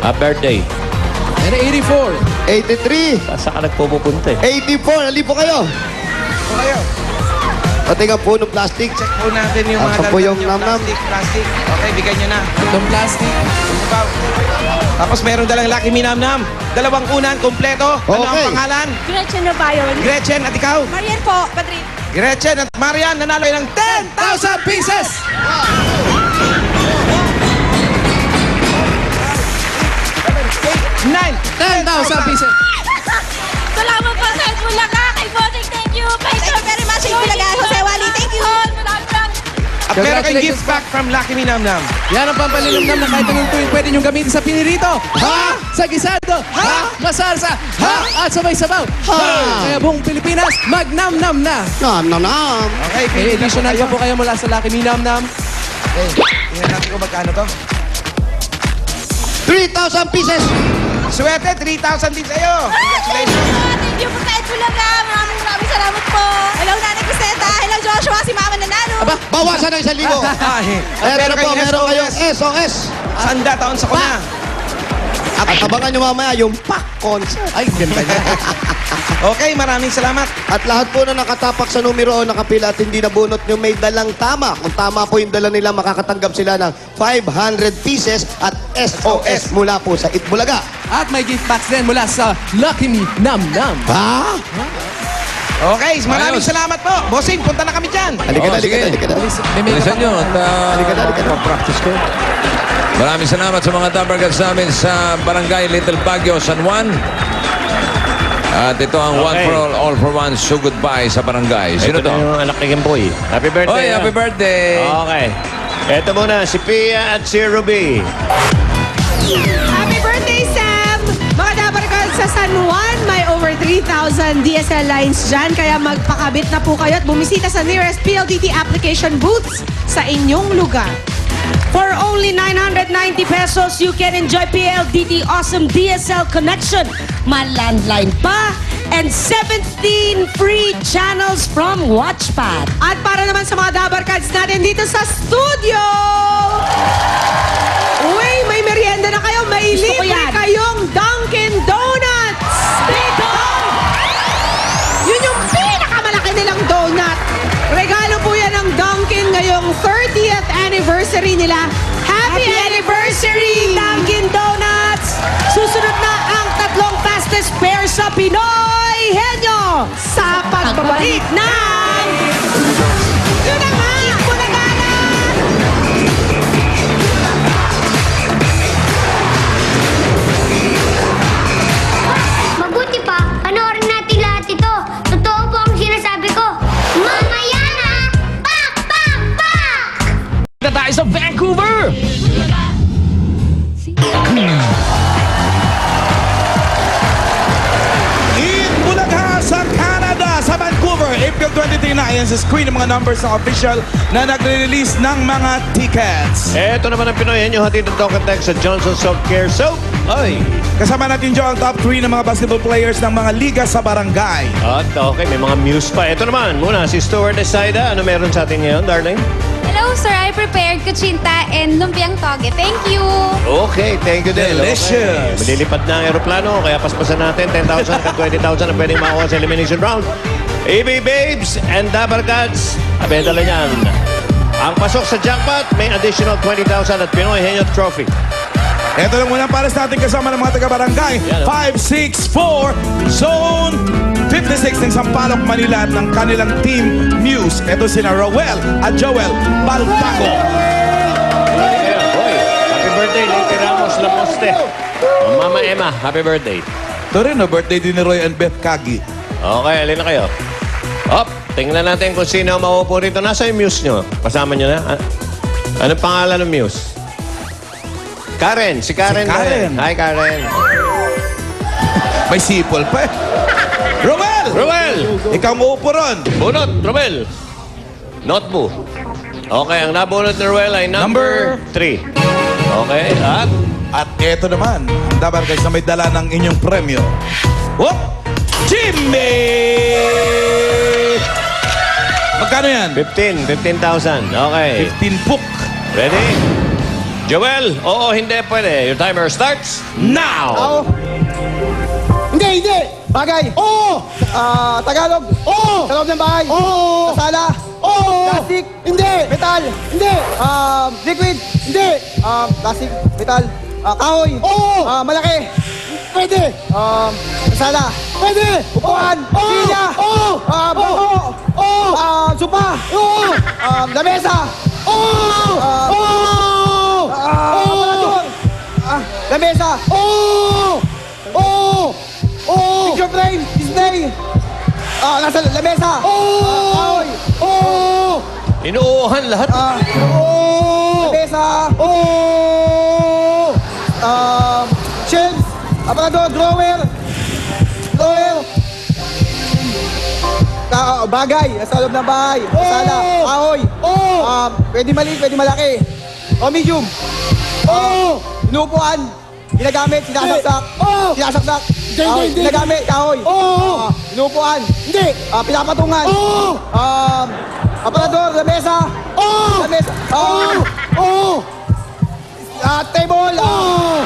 Happy birthday. And 84. 83. Saan ka nagpupunta eh? 84. Halip po kayo. kayo. Pati nga po ng plastic. Check po natin yung mga Asa po yung dalawang nam-nam? plastic. Okay, bigyan nyo na. Itong plastic. Tapos meron dalang Lucky Me Nam-Nam. Dalawang unan, kompleto. Ano ang Okay. pangalan? Gretchen na ba yun? Gretchen at ikaw? Marian po, Padrin. Gretchen at Marian nanalo ng 10,000 pieces. 9, 10,000 pieces. Salamat po sa Itbulaga. Kay bossing, thank you. Thank you very much, Itbulaga. Jose Wally, thank you. At meron kayong gift pack from Lucky Me Nam-Nam. Yan ang pampalinamnam na kahit anong tuwing pwede niyong gamitin sa pinirito. Ha? Sa gisado. Ha? Masarsa. Ha? At sabay sabaw. Ha? Kaya buong Pilipinas, magnam-nam na. Nam. Okay, May pili na additional pa po kayo mula sa Lucky Me Nam-Nam. Okay, tingnan natin kung magkano to. 3,000 pieces. Swerte, 3,000 din sa'yo. Congratulations. Thank you po sa Itbulaga. Maraming salamat po. Hello, Nanay Criseta. Hello, Joshua. Si Mama Nanalo. Aba, bawasan ng 1,000. At Meron po, meron kayong SOS. Sanda taon sa kuna. At abangan nyo mamaya yung pack concert. Ay, ganda niya. Okay, maraming salamat. At lahat po na nakatapak sa numero o nakapila at hindi nabunot nyo may dalang tama. Kung tama po yung dala nila, makakatanggap sila ng 500 pieces at SOS mula po sa Itbulaga. At may gift box din mula sa Lucky Me Nam-Nam. Ha? Okay, maraming Ayos. salamat po. Bossing, punta na kami dyan. Halika na, sige. halika na. Bilisan nyo at Halika na. practice ko. Maraming salamat sa mga Dabargads namin sa Barangay Little Baguio, San Juan. At ito ang One Okay. for All for One, So Goodbye sa Barangay. Sino Ito to? na yung anak ni Kimpoy. Happy birthday. Oy, happy birthday! Okay. Ito muna, si Pia at si Ruby. Happy birthday, Sam! Mga Dabarkad sa San Juan, may 3,000 DSL lines dyan. Kaya magpakabit na po kayo at bumisita sa nearest PLDT application booths sa inyong lugar. For only 990 pesos, you can enjoy PLDT Awesome DSL Connection, ma-landline pa, and 17 free channels from Watchpad. At para naman sa mga Dabar Cards natin dito sa studio, uy, may merienda na kayo. May Gusto ko libre yan. kayong Dunkin' Donuts. Dito! Yun yung pinakamalaki nilang donut. Regalo po yan ng Dunkin' ngayong 30th anniversary nila. Happy anniversary, Dunkin' Donuts! Susunod na ang tatlong fastest pair sa Pinoy Henyo sa pagbabalik ng... Yun na nga! Punagana! Mabuti pa, panoorin natin lahat ito. Totoo po ang sinasabi ko. Mamaya na! Pak! Pak! Pak! na tayo sa Vancouver! In Bulaga sa Canada, sa Vancouver, April 23 na. Ayan sa screen ng mga numbers ng official na nagre-release ng mga tickets. Eto naman ang Pinoy Henyo, hatid ng Talk and Text sa Johnson Soft Care Soap. Ay! Kasama natin dyan ang top 3 ng mga basketball players ng mga liga sa barangay. At okay, may mga muse pa. Ito naman, muna si Stuart Esaida. Ano meron sa atin ngayon, darling? Hello, sir. I prepared kuchinta and lumpiang toge. Thank you. Okay, thank you din. Delicious. Okay. Malilipad na ang aeroplano, kaya paspasan natin 10,000 at 20,000 ang pwedeng makuha sa elimination round. AB Babes and Dabar Gods, abedala niyan. Ang pasok sa jackpot, may additional 20,000 at Pinoy Henyo Trophy. Ito lang muna para sa ating kasama ng mga taga-barangay. Yan, 564 Zone 56 ng Sampaloc, Manila at ng kanilang team Muse. Ito sina Rowell at Joel Baltaco. Hoy, happy birthday, Lady Ramos Lamoste. Ang Mama Emma, happy birthday. Ito rin, no, birthday din ni Roy and Beth Kagi. Okay, alin na kayo. Hop, tingnan natin kung sino ang maupo rito. Nasa yung Muse nyo? Kasama nyo na? Anong pangalan ng Muse? Karen, si Karen. Si Karen. Hi, Karen. May sipol pa eh. Rowell! Rowell! Ikaw maupo ron. Bunot, Rowell. Not bu. Okay, ang nabunot ni Rowell ay number 3. Okay, at? At eto naman, ang Dabar guys na may dala ng inyong premyo. Whoop! Jimmy! Magkano yan? 15,000. Okay. 15 puk. Ready? Joel, oo, hindi, pwede. Your timer starts now! Hindi, hindi. Bagay. Oo. Tagalog. Oo. Sa loob ng bahay. Oo. Sa sala. Oo. Plastic. Hindi. Metal. Hindi. Liquid. Hindi. Plastic. Metal. Kahoy. Oo. Malaki. Pwede. Sa sala. Pwede. Upuan. Silya. Oo. Bangko. Oo. Sopa. Oo. Lamesa. Oo. Aparador. Lamesa. Oo. Oo. Oh! Picture frame! Display! Nasa lamesa! Oh! Oh! Inuuhan lahat. Oh! Lamesa! Oh! Shelves! Aparador! Drawer! Drawer! Bagay! Nasa loob ng bahay! Sala! Ahoy! Oh! Pwede maliit, pwede malaki! O medium! Oh! Inuupuan! Ginagamit, sinasaksak! Oh! Sinasaksak! Hindi. Ginagamit, kahoy. Oo. Inuupuan. Hindi. Pinapatungan. Oo. Aparador, lamesa. Oo. Lamesa. Oo. Table. Oo.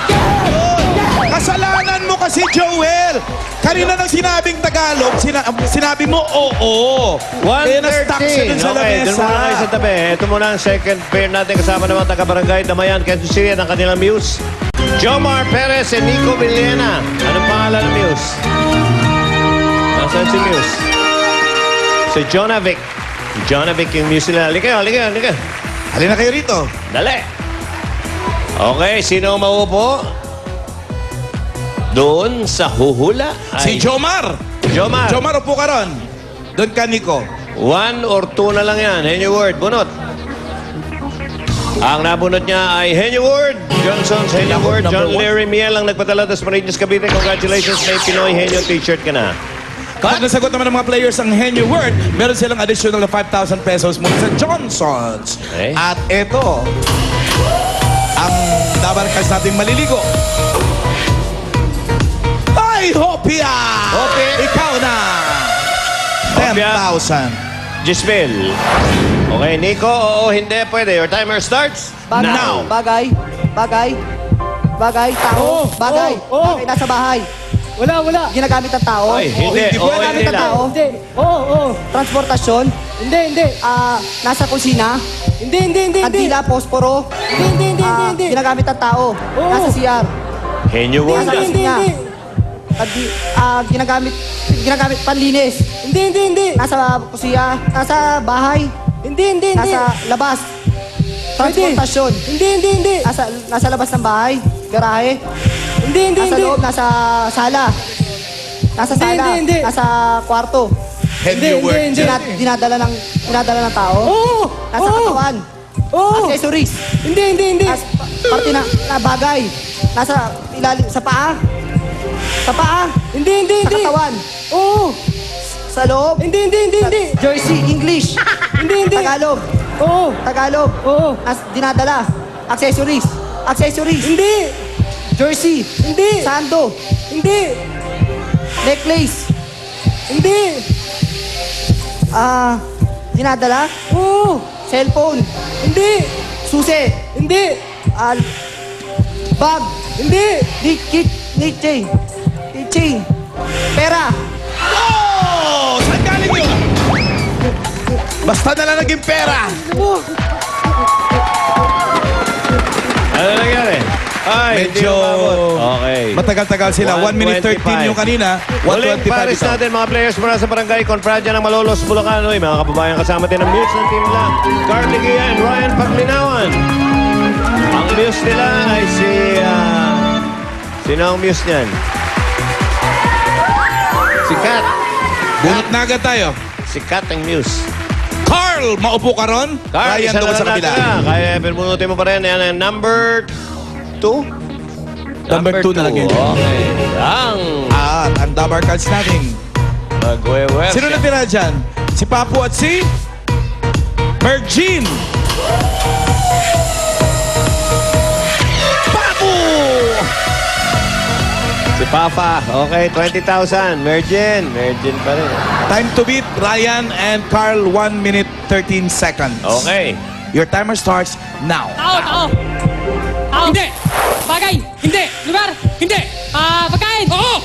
Kasalanan mo kasi, Joel. Kanina nang sinabing Tagalog, sinabi mo oo. Kaya na-stuck siya dun sa Okay, lamesa. dun muna kayo sa tabi. Ito muna ang second pair natin kasama ng mga taga-barangay Damayan, Quezon City ng kanilang Muse. Jomar Perez and Nico Villena. Anong pangalan ng Muse? Nasaan si Muse? Si Jonavic. Jonavic yung Muse nila. Halika, halika, halika. Halina kayo rito. Dali. Okay, sino ang mauupo? Doon sa huhula Si ay... Jomar. Jomar. Jomar, upo ka ron. Doon ka, Nico. 1 or 2 na lang yan. Henyo Word, bunot. Ang nabunot niya ay Henyo Word. Johnson sa Henyo Word. John Larry Miel ang nagpadala. Das Marinas Cavite. Congratulations. May Pinoy Henyo t-shirt ka na. Kapag nasagot naman ng mga players ang henyo word, meron silang additional na 5,000 pesos mula sa Johnson's. Okay. At ito, ang dabarkas natin maliligo. Ay, Hopia! Hopia! Ikaw na! Hopia. 10,000. Gisbel. Okay, Nico, oo, hindi, pwede. Your timer starts Bagay. now. Bagay. Bagay. Bagay. Tao. Bagay. Bagay. Nasa bahay. Wala. Ginagamit ng tao. Ay, hindi. hindi Oo, Ginagamit hindi ng lang. tao. Hindi. Oo. Transportasyon. Hindi. Nasa kusina. Hindi. Kandila, posporo. Hindi. Ginagamit ng tao. Nasa CR. Henyo word. Nasa kusina. Ginagamit panlinis. Hindi. Nasa kusina. Nasa bahay. Hindi. Nasa labas. Transportasyon. Hindi. Nasa labas ng bahay. Garahe. Hindi. Nasa loob. Nasa sala. Nasa sala. Hindi. Nasa kwarto. Henyo word. Dinadala ng tao. Oo. Nasa katawan. Oo. Accessories. Hindi. Parte na bagay. Nasa ilalim. Sa paa. Sa paa. Hindi. Sa katawan. Oo. Sa loob. Hindi. Jersey. English. Hindi. Tagalog. Oo. Tagalog. Oo. Dinadala. Accessories. Hindi. Jersey. Hindi. Sando. Hindi. Necklace. Hindi. Dinadala. Oo. Cellphone. Hindi. Susi. Hindi. Bag. Hindi. Keychain. Pera. Oh! Saan galing yun? Basta na lang naging pera. Ano nangyari? Ay, hindi Medyo umabot. Okay. matagal-tagal sila. 1 minute 13 yung kanina. Huling 1:25 pares ito. natin, mga players mula sa barangay Confradia ng Malolos, Bulacan. Uy, mga kababayan kasama din ang Muse ng Team Black, Carly and Ryan Paglinawan. Ang Muse nila ay si... sino ang Muse niyan? Si Kat. Bunot na agad tayo. Si Kat ang Muse. Carl, maupo ka ron. Carl, Ryan isa doon na sa lang kabila. natin na. Kaya pinunutin mo pa rin. Yan ang number 2? Number 2 na lang yun. Okay. Ang At ang dabar cards natin. magwewer. Sino natira dyan? Si Papu at si Mergine. Papu! Si Papa. Okay, 20,000. Mergin pa rin. Time to beat, Ryan and Carl, 1 minute 13 seconds. Okay. Your timer starts now. Tao. Hindi. Bagay. Hindi. Lugar. Hindi. Pagkain. Oo.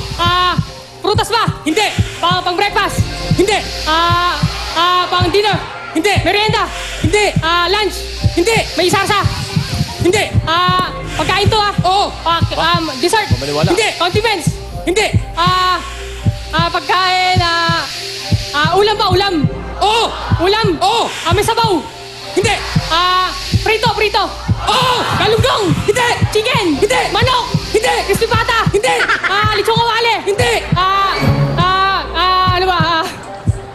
Prutas ba? Hindi. Pang breakfast. Hindi. Pang dinner. Hindi. Merienda. Hindi. Lunch. Hindi. May sarsa. Hindi. Pagkain to Oo. Dessert. Hindi. Condiments. Hindi. Pagkain. Ulam ba? Ulam. Oo. Ulam. Oo. May sabaw. Hindi. Prito. Oo. Galunggong. Hindi. Chicken. Hindi. Manok. Hindi. Crispy pata. Hindi. Lechong kawali. Hindi. Ano ba?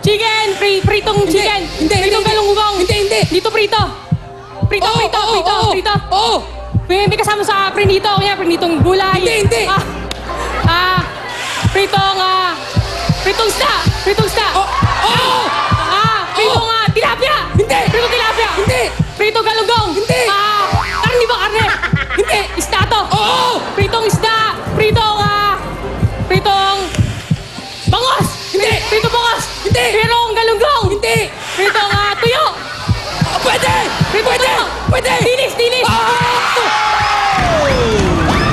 Chicken. Pritong chicken. Hindi. Pritong galunggong. Hindi. Dito prito. Prito. Oo. May kasama sa prinito. Kaya prinitong gulay. Hindi. Pritong isda. Oo. Pritong tilapia. Hindi. Pritong tilapia. Hindi. Pritong galunggong. Hindi. Karne ba karne? Hindi. Isda to. Oo. Pritong isda. Pritong bangos. Hindi. Pritong bangos. Hindi. Pritong galunggong. Hindi. Pritong tuyo. Pwede. Pwede. Dilis.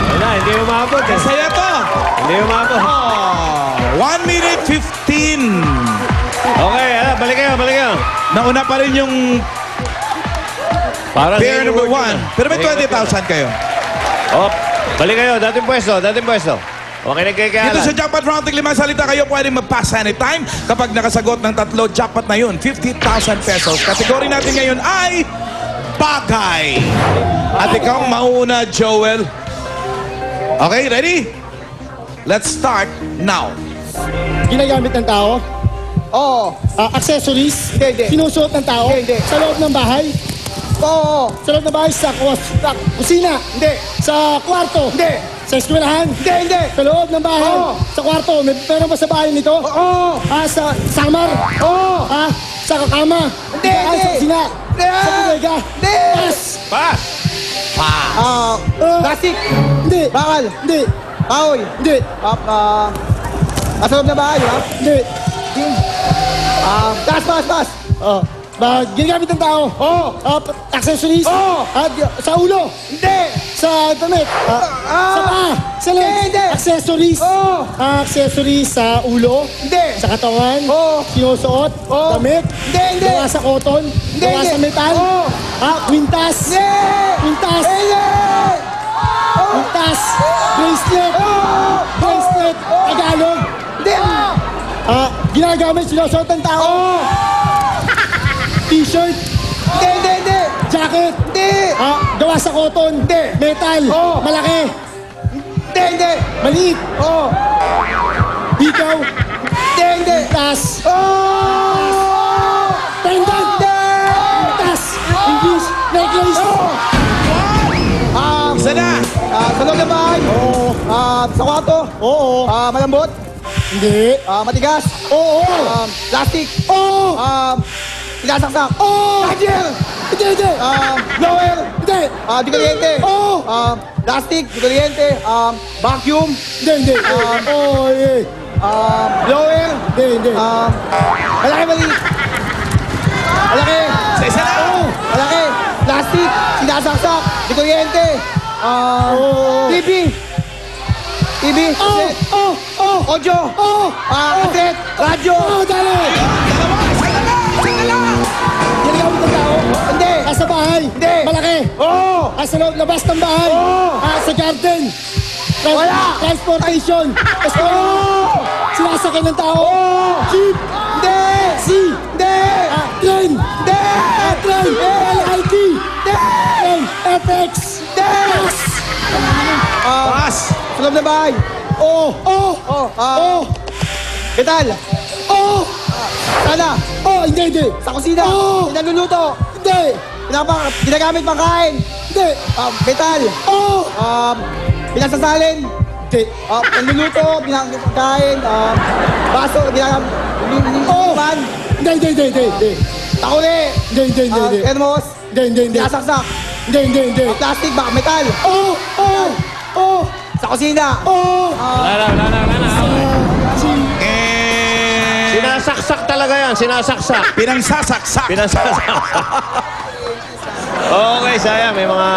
Wala, hindi umabot. Masaya to. Hindi umabot. 1 minute 15. Okay, balik kayo. Nauna pa rin yung Parang pair hindi number word 1. yun, Pero may Hindi 20,000 kayo. Oh, balik kayo. Dating pwesto. Okay na Dito kaya sa jackpot round, tig 5 salita kayo pwede mag-pass anytime. Kapag nakasagot ng 3 jackpot na yun, 50,000 pesos. Kategory natin ngayon ay bagay. At ikaw mauna, Joel. Okay, ready? Let's start now. Ginagamit ng tao? Oo. Accessories? Hindi. Sinusuot ng tao? Hindi. Sa loob ng bahay? Oo. Sa loob ng bahay, sa kusina? Hindi. Sa kwarto? Hindi. Sa eskwelahan? Hindi. Sa loob ng bahay? Oo. Sa kwarto? May pera ba sa bahay nito? Oo. Sa samar? Oo. Sa kakama? Hindi. Sa kusina? Hindi. Sa bodega? Hindi. Pass! Plastic? Hindi. Bakal? Hindi. Kahoy? Hindi. Sa loob ng bahay, ha? Hindi. Pass. Ginagamit ng tao? Oo. Accessories? Oo. Sa ulo? Hindi. Sa damit? Sa paa? Sa legs? Hindi. Accessories? Oo. Accessories sa ulo? Hindi. Sa katawan? Oo. Sinusuot? Oo. Damit? Hindi. Gawa sa cotton? Hindi. Gawa sa metal? Oo. Quintas? Hindi. Quintas? Hindi. Quintas? Bracelet? Oo. Bracelet? Tagalog? Hindi. Ginagamit sinusuot ng tao? Oo. T-shirt? Hindi. Jacket? Hindi. Gawa sa cotton? Hindi. Metal? Oo. Malaki? Hindi. Maliit? Oo. Ikaw? Hindi. Tas? Oo. Pendant? Hindi. Tas? English? Necklace? Oo. Isa na. Sa loob ng bahay? Oo. Sa kwarto? Oo. Malambot? Hindi. Matigas? Oo. Plastic? Oo. Sinasaksak? Oo. Charger? Hindi. Blower? Hindi. Di kuryente? Oo. Plastic? Di kuryente? Vacuum? Hindi. Blower? Hindi. Malaki, maliit? Malaki? Sa isa na. Oo. Malaki? Plastic? Sinasaksak? Di kuryente? TV? Audio? Cassette? Radyo? Dali! Ginagamit ng tao? Hindi. Sa bahay? Hindi. Malaki? Oo. Sa labas ng bahay? Oo. Sa garden? Wala. Transportation? Sinasakay ng tao? Oo. Jeep? Hindi. Hindi. Train? Hindi. Train? LIT? Hindi. Train? FX? Hindi. Pass. Sa loob ng bahay? Metal? Sana? Hindi. Sa kusina? Pinaluluto? Hindi. Ginagamit pang kain? Hindi. Metal? Pinasasalin? Hindi. Pinaluluto? Ginagamit pang kain? Baso? Ginagamit? Pan? Hindi. Takuli? Hindi. Thermos? Hindi. Pinasaksak? Hindi. Plastic ba? Metal? Sa kusina? Wala na. Sinasaksak talaga yan. Sinasaksak. Pinangsasaksak. Okay, sayang. May mga...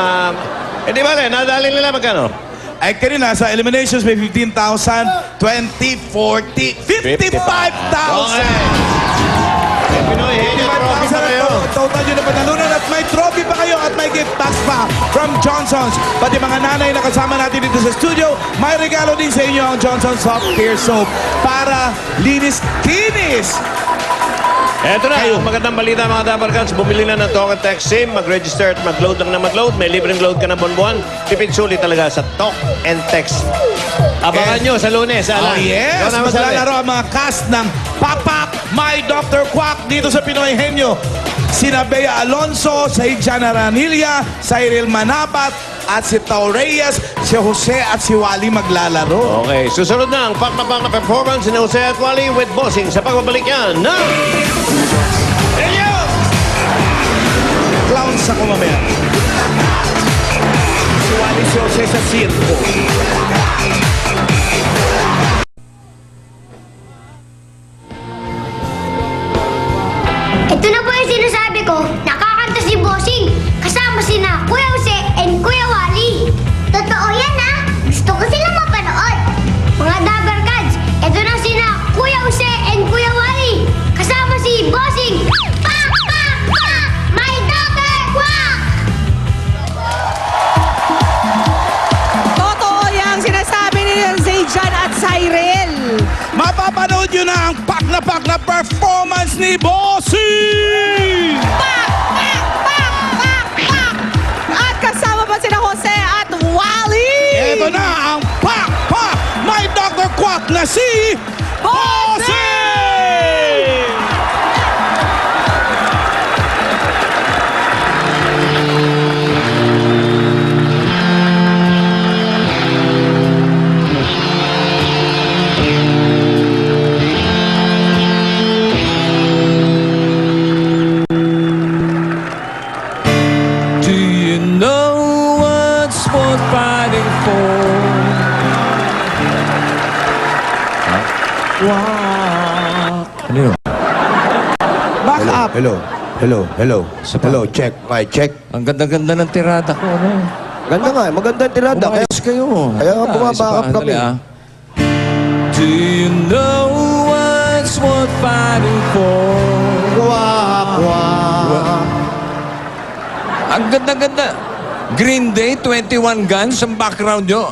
Hindi ba rin? Nadali nila magkano? Ay, kanina sa eliminations may 15,000, 20, 40, 55,000! Okay. Pinoy, Henyo, trophy pa kayo. Total yun na panalunan at may trophy pa kayo at may gift tax pa from Johnson's. Pati mga nanay na kasama natin dito sa studio, may regalo din sa inyo ang Johnson's Soft Clear Soap para linis-kinis. Eto na, ang magandang balita mga Dabarkans. Bumili na ng Talk and Text SIM, mag-register at mag-load lang na mag-load. May libreng load ka na buwan-buwan. Tipid sulit talaga sa Talk and Text. Abangan nyo sa Lunes. Oh yes, maglalaro ang mga cast ng Pop-Up My Dr. Quack dito sa Pinoy Henyo. Sina Bea Alonso, Saidjana Ranilla, Cyril Manapat, at si Tao Reyes, si Jose at si Wally maglalaro. Okay, susunod na ang pakmapang na performance ni Jose at Wally with Bossing sa pagbabalik yan na... Henyo! Clowns ako mamaya. Si Wally, si Jose sa circo. Ito na po yung sinasabi ko, nakakanta si Bossing. Kasama sina Kuya Jose and Kuya Wally. Totoo yan ha. Gusto ko silang mapanood. Mga Dabarkads, ito na sina Kuya Jose and Kuya Wally. Kasama si Bossing. Pak! My Dr. Quack! Totoo yung sinasabi ni Zajan at Cyril. Mapapanood nyo na ang pak na performance ni Bossing! Pak! At kasama pa sina Jose at Wally. Ito na ang pak! My Dr. Quack na si Bossing! fall. Ano yun? Back up. Hello, check, mic check. Ang ganda-ganda ng tirada ko, ano? Ganda nga, maganda ang tirada. Umayos kayo. Kaya nga Ah, bumabakap isa pa, kami. andali, ah. Do you know what's worth fighting for? Kwak, kwak. Ang ganda-ganda. Green Day, 21 Guns, ang background nyo.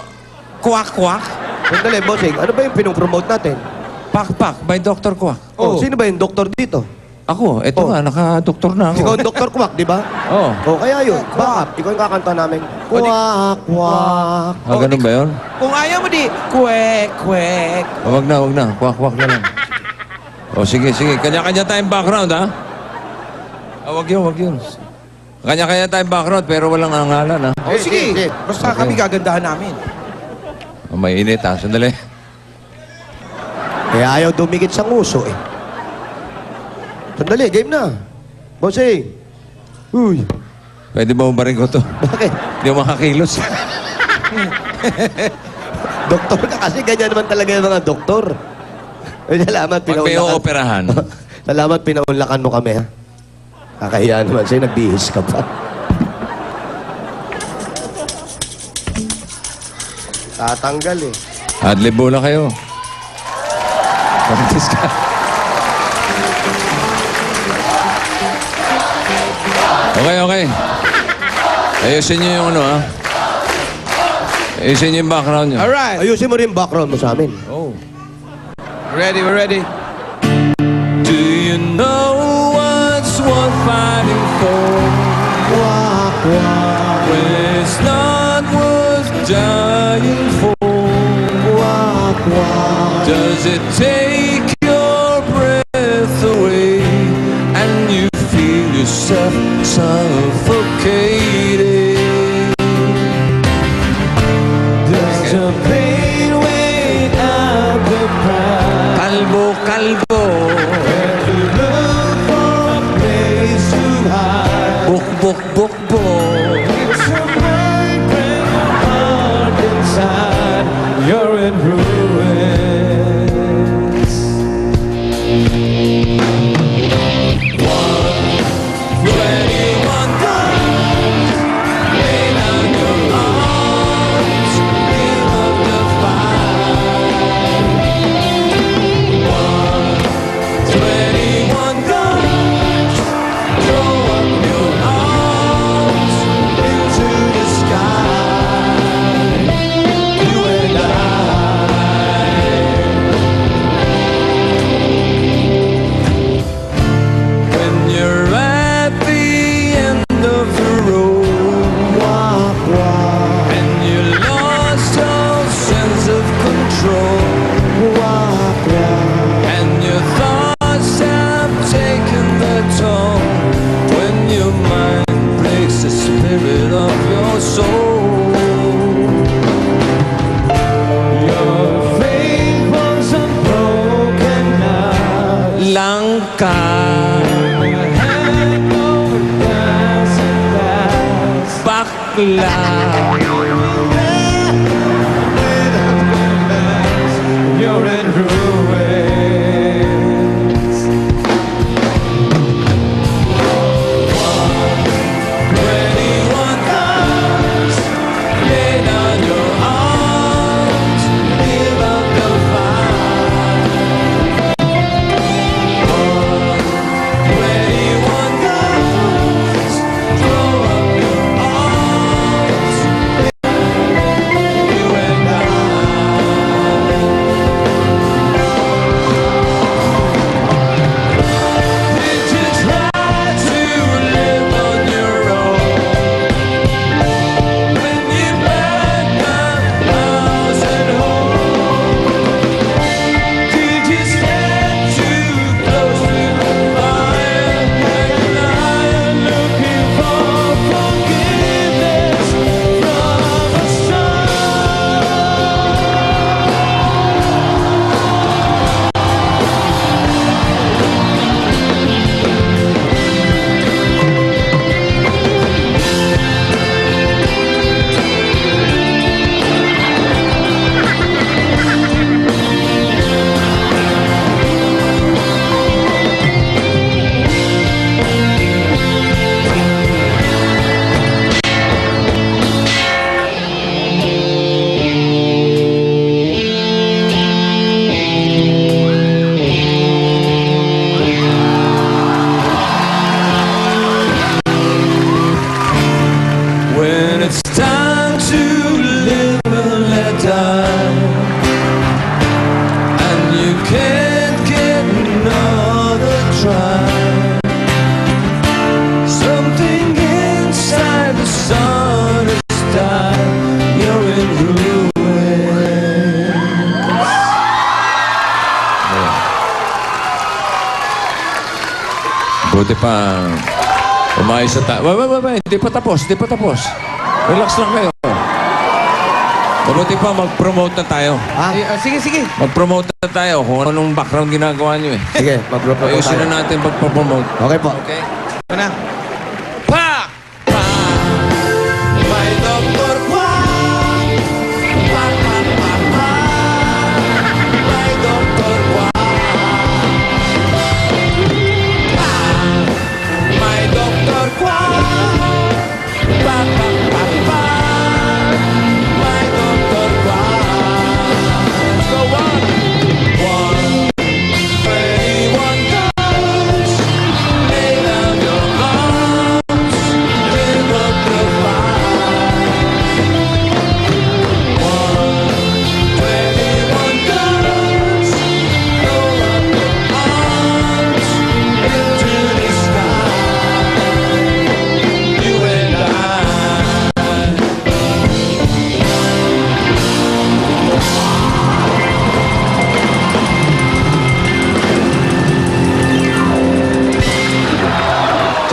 Kwak-kwak. Sandali, bossing, ano ba yung pinong-promote natin? Pak-pak by Dr. Kwak. Oh, sino ba yung doktor dito? Ako, eto Oh. nga, naka-doktor na ako. Ikaw ang Dr. Kwak, di ba? Oo. Oh, kaya yun. Bakit? Ikaw yung kakanta namin. Kwak, kwak. Ah, ganun ba yun? Kung ayaw mo di, kwek, kwek. Oh, wag na. Kwak-kwak na lang. O, sige. Kanya-kanya tayong background, ha? Ah, wag yun. Kanya-kanya tayong background, pero walang angalan, ha? Oh, sige. Basta Okay. kami gagandahan namin. Oh, may init, ha? Sandali. Kaya ayaw dumikit sa nguso, eh. Sandali, game na. Bossing. Uy. Pwede ba ubarin ko to? Bakit? Hindi ako makakilos. Doktor ka kasi ganyan naman talaga yung mga doktor. Ay, salamat, Pag may ooperahan. Salamat, pinaunlakan mo kami, ha? Kakahiya naman sa'yo, nagbihis ka pa. Tatanggal, eh. Adlib bola kayo. Practice ka. Okay. Ayusin niyo yung ano, ha? Ayusin niyo yung background niyo. Alright. Ayusin mo rin yung background mo sa amin. Oh. We're ready. Do you know what's worth fighting for? Kwak, kwak, When it's not worth dying for? kwak, kwak. Does it take your breath away and you feel yourself suffocating? Does the pain weigh out the pride? Kalbo. Buk. It's a break when your heart inside you're in ruins. 21 guns, lay down your arms, give up the fight. 21 guns, throw up your arms into the sky. You and when you're at the end of the road, and you lost your sense of control, and your thoughts have taken the toll, when your mind breaks the spirit of your soul. Your faith was unbroken now. Langka. Bakla. You're in ruins. 21 guns, lay down your arms, give up the fight. 21 guns, throw up your arms Umayos sa tayo. Wait. Hindi pa tapos. Relax lang kayo. Mabuti pa, mag-promote na tayo. Sige. Mag-promote na tayo kung anong background ginagawa nyo eh. Sige, mag-promote Ayusin tayo. na natin pag-promote. Okay po. Okay? Ano na? Pa! May Dr. Quack! Pa! May Dr. Quack! Pa! May Dr. Quack! Pa! May Dr. Quack! Let's go on! 121 guns! Lay down your arms! Give up the fight! 121 guns! Throw up your arms into the sky! You and I.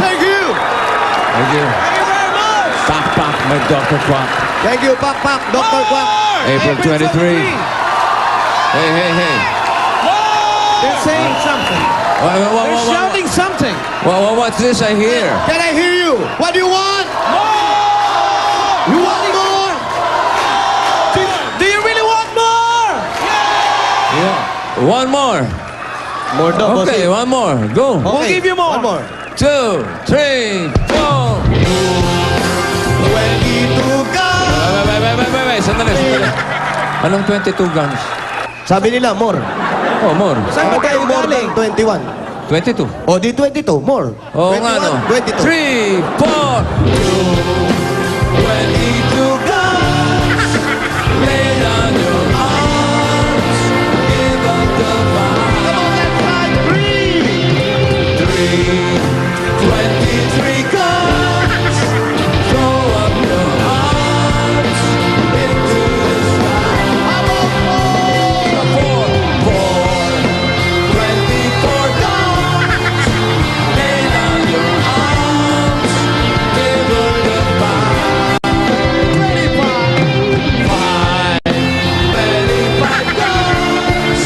Thank you! Thank you. Pak, my Dr. Quack. Thank you, Pak, Dr. Quack. April 23. Hey. They're saying something. They're shouting something. What's this I hear? Can I hear you? What do you want? More! You want more? Do you really want more? Yeah. One more. More daw, Okay, bossing. one more. Go. We'll give you more. One more. 2, 3, 4. 22 guns! Wait. Sandali. Anong 22 guns? Sabi nila, more. Oh, more. Saan ba kayo more galing? than 21. 22. O, di 22, more. Oo nga, no? 22. 3, 4, 22 guns. Lay down your arms. Give up the fight. Come on, let's fight! 23 guns. Throw up your arms into the sky. How about more? 24 guns. Lay down your arms. Give up the fight. 25 guns.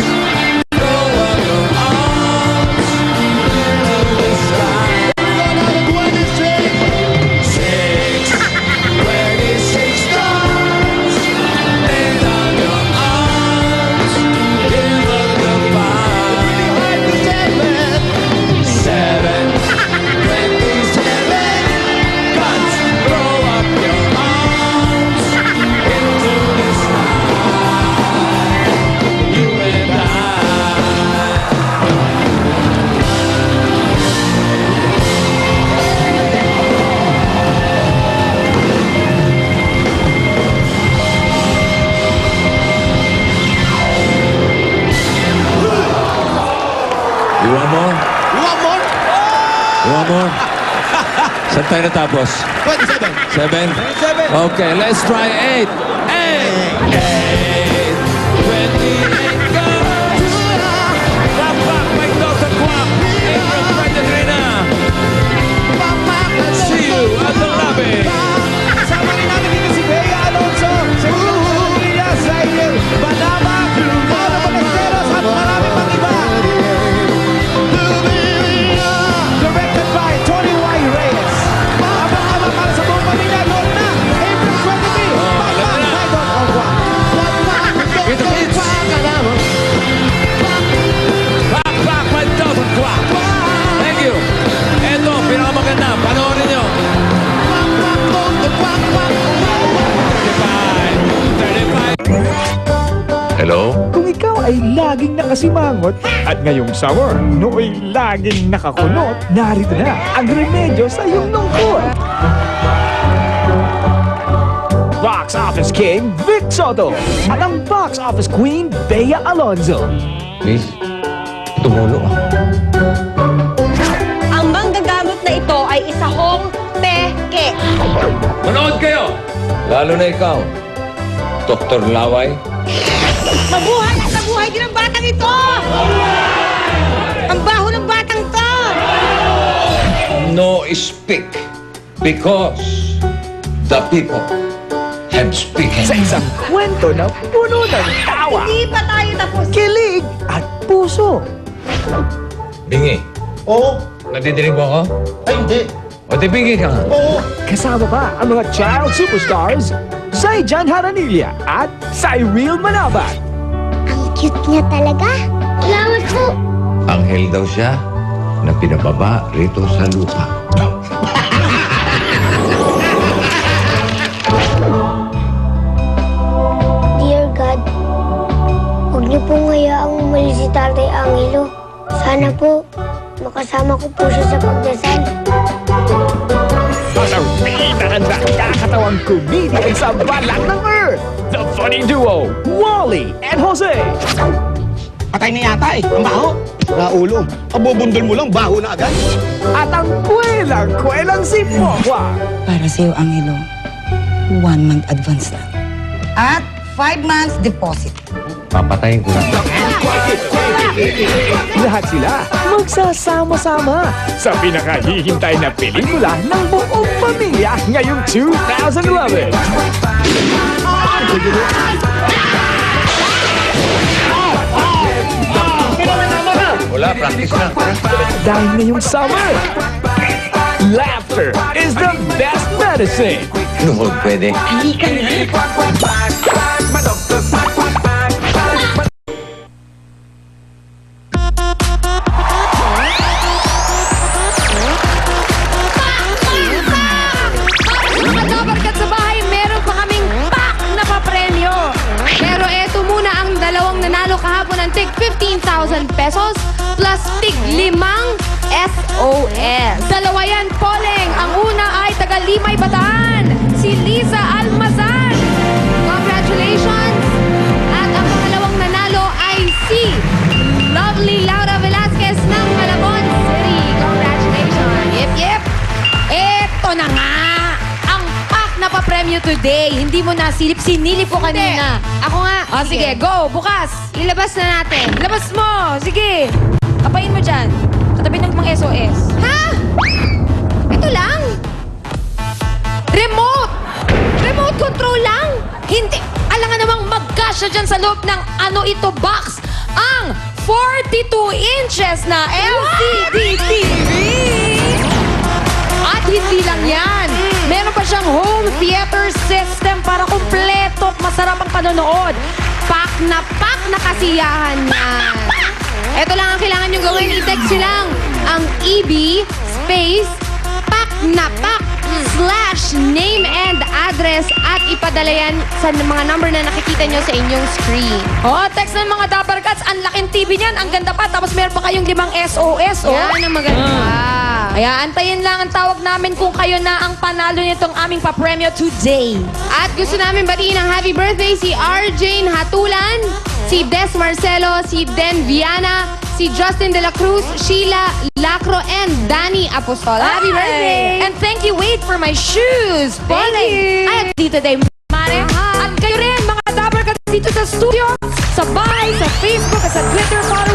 Throw up your arms into the sky. 26 guns. Lay down your arms. Give up the fight. 7, 27 guns. Throw up your arms into the sky. You and I. You want more? You want more? You want more? Saan tayo natapos? 27. 7? 7. Okay, let's try 8. 28 guns. Pak, may Dr. Quack. April 23 na. See you at the lobby. Kasama rin namin dito si Bea Alonso. Segundo Villa Zaire. Banaba. Paolo Ballesteros at marami pang iba. Directed by Tony Y. Reyes. Abang-abang para sa buong pamilya. Noon na. April 23. Pakpak, my Dr. Quack. Kita hits. Pak, may Dr. Quack. Thank you. Eto, pinakamaganda. Panoorin nyo. 35. Hello? Kung ikaw ay laging nakasimangot at ngayong summer, nooy laging nakakunot, narito na ang remedyo sa iyong lungkot. Box Office King Vic Soto at ang Box Office Queen Bea Alonzo. Miss, tumulo ka. Ang manggagamot na ito ay isa hong peke. Manood kayo! Lalo na ikaw, Dr. Laway. Mabuhay at mabuhay din ang batang ito! Ang baho ng batang to! no speak because the people have spoken. Sa isang kwento na puno ng tawa, Hindi pa tayo tapos. kilig at puso. Bingi, Oo. nadidinig mo ako? Ay, hindi. O di bingi ka nga. Oo. Kasama pa ang mga child superstars, Zaijan Haranilla at Cyril Manabat. Ang cute niya talaga. Salamat po. Anghel daw siya na pinababa rito sa lupa. Dear God, huwag niyo pong hayaang umalis si Tatay Angelo. Sana po, makasama ko po siya sa pagdasal. At ang pinakanda kakatawang comedian sa balat ng Earth, the funny duo, Wally and Jose. Patay na yata eh. Ang baho. Naulo. Abubundol mo lang, baho na agad. At ang kwelang si Pokwa. Para sa'yo, Angelo, 1 month advance lang. At 5 months deposit. Papatayin ko lang. Lahat sila magsasama-sama sa pinakahihintay na pelikula ng buong pamilya ngayong 2011. Wala, practice na. Dahil ngayong summer, laughter is the best medicine. Nuhod, pwede. Mga dabarkat sa bahay, meron pa kaming pack na papremyo. Pero eto muna ang dalawang nanalo kahapon ng tig 15,000 pesos plus tig 5 SOS. Dalawa yan, Poleng. Ang una ay taga Limay, Bataan, si Liza Almazan. Congratulations! At ang pangalawang nanalo ay si Lovely Laura Velasquez ng Malabon City. Congratulations! Yep! Eto na nga! Ang pack na pa-premyo today. Hindi mo nasilip, sinilip ko kanina. Ako nga. O sige, go! Bukas! Ilabas na natin. Labas mo! Sige! Kapain mo dyan. Katabi ng mga SOS. Ha? Ito lang? Remote! Remote control lang? Hindi. Alangan namang magkasya dyan sa loob ng ano ito box. Ang 42 inches na LCD TV! At hindi lang yan. Meron pa siyang home theater system para kumpleto at masarap ang panonood. Pack na kasiyahan yan. Ito lang ang kailangan nyo gawin. I-text nyo lang ang EB space pack / name and address at ipadala yan sa mga number na nakikita nyo sa inyong screen. Oh, text ng mga Dabarkats. Ang laking TV niyan. Ang ganda pa. Tapos meron pa kayong 5 SOS. Oh. Yan ang maganda. Kaya antayin lang ang tawag namin kung kayo na ang panalo nitong aming papremyo today. At gusto namin batiin ng happy birthday si RJ Hatulan, si Des Marcelo, si Den Viana, si Justin De La Cruz, Sheila Lacro, and Danny Apostol. Happy birthday! And thank you, wait for my shoes. Thank you! Ay, at dito day, Mare. At kayo rin, mga Dabarkats dito sa studio, sa bahay, sa Facebook, at sa Twitter, follow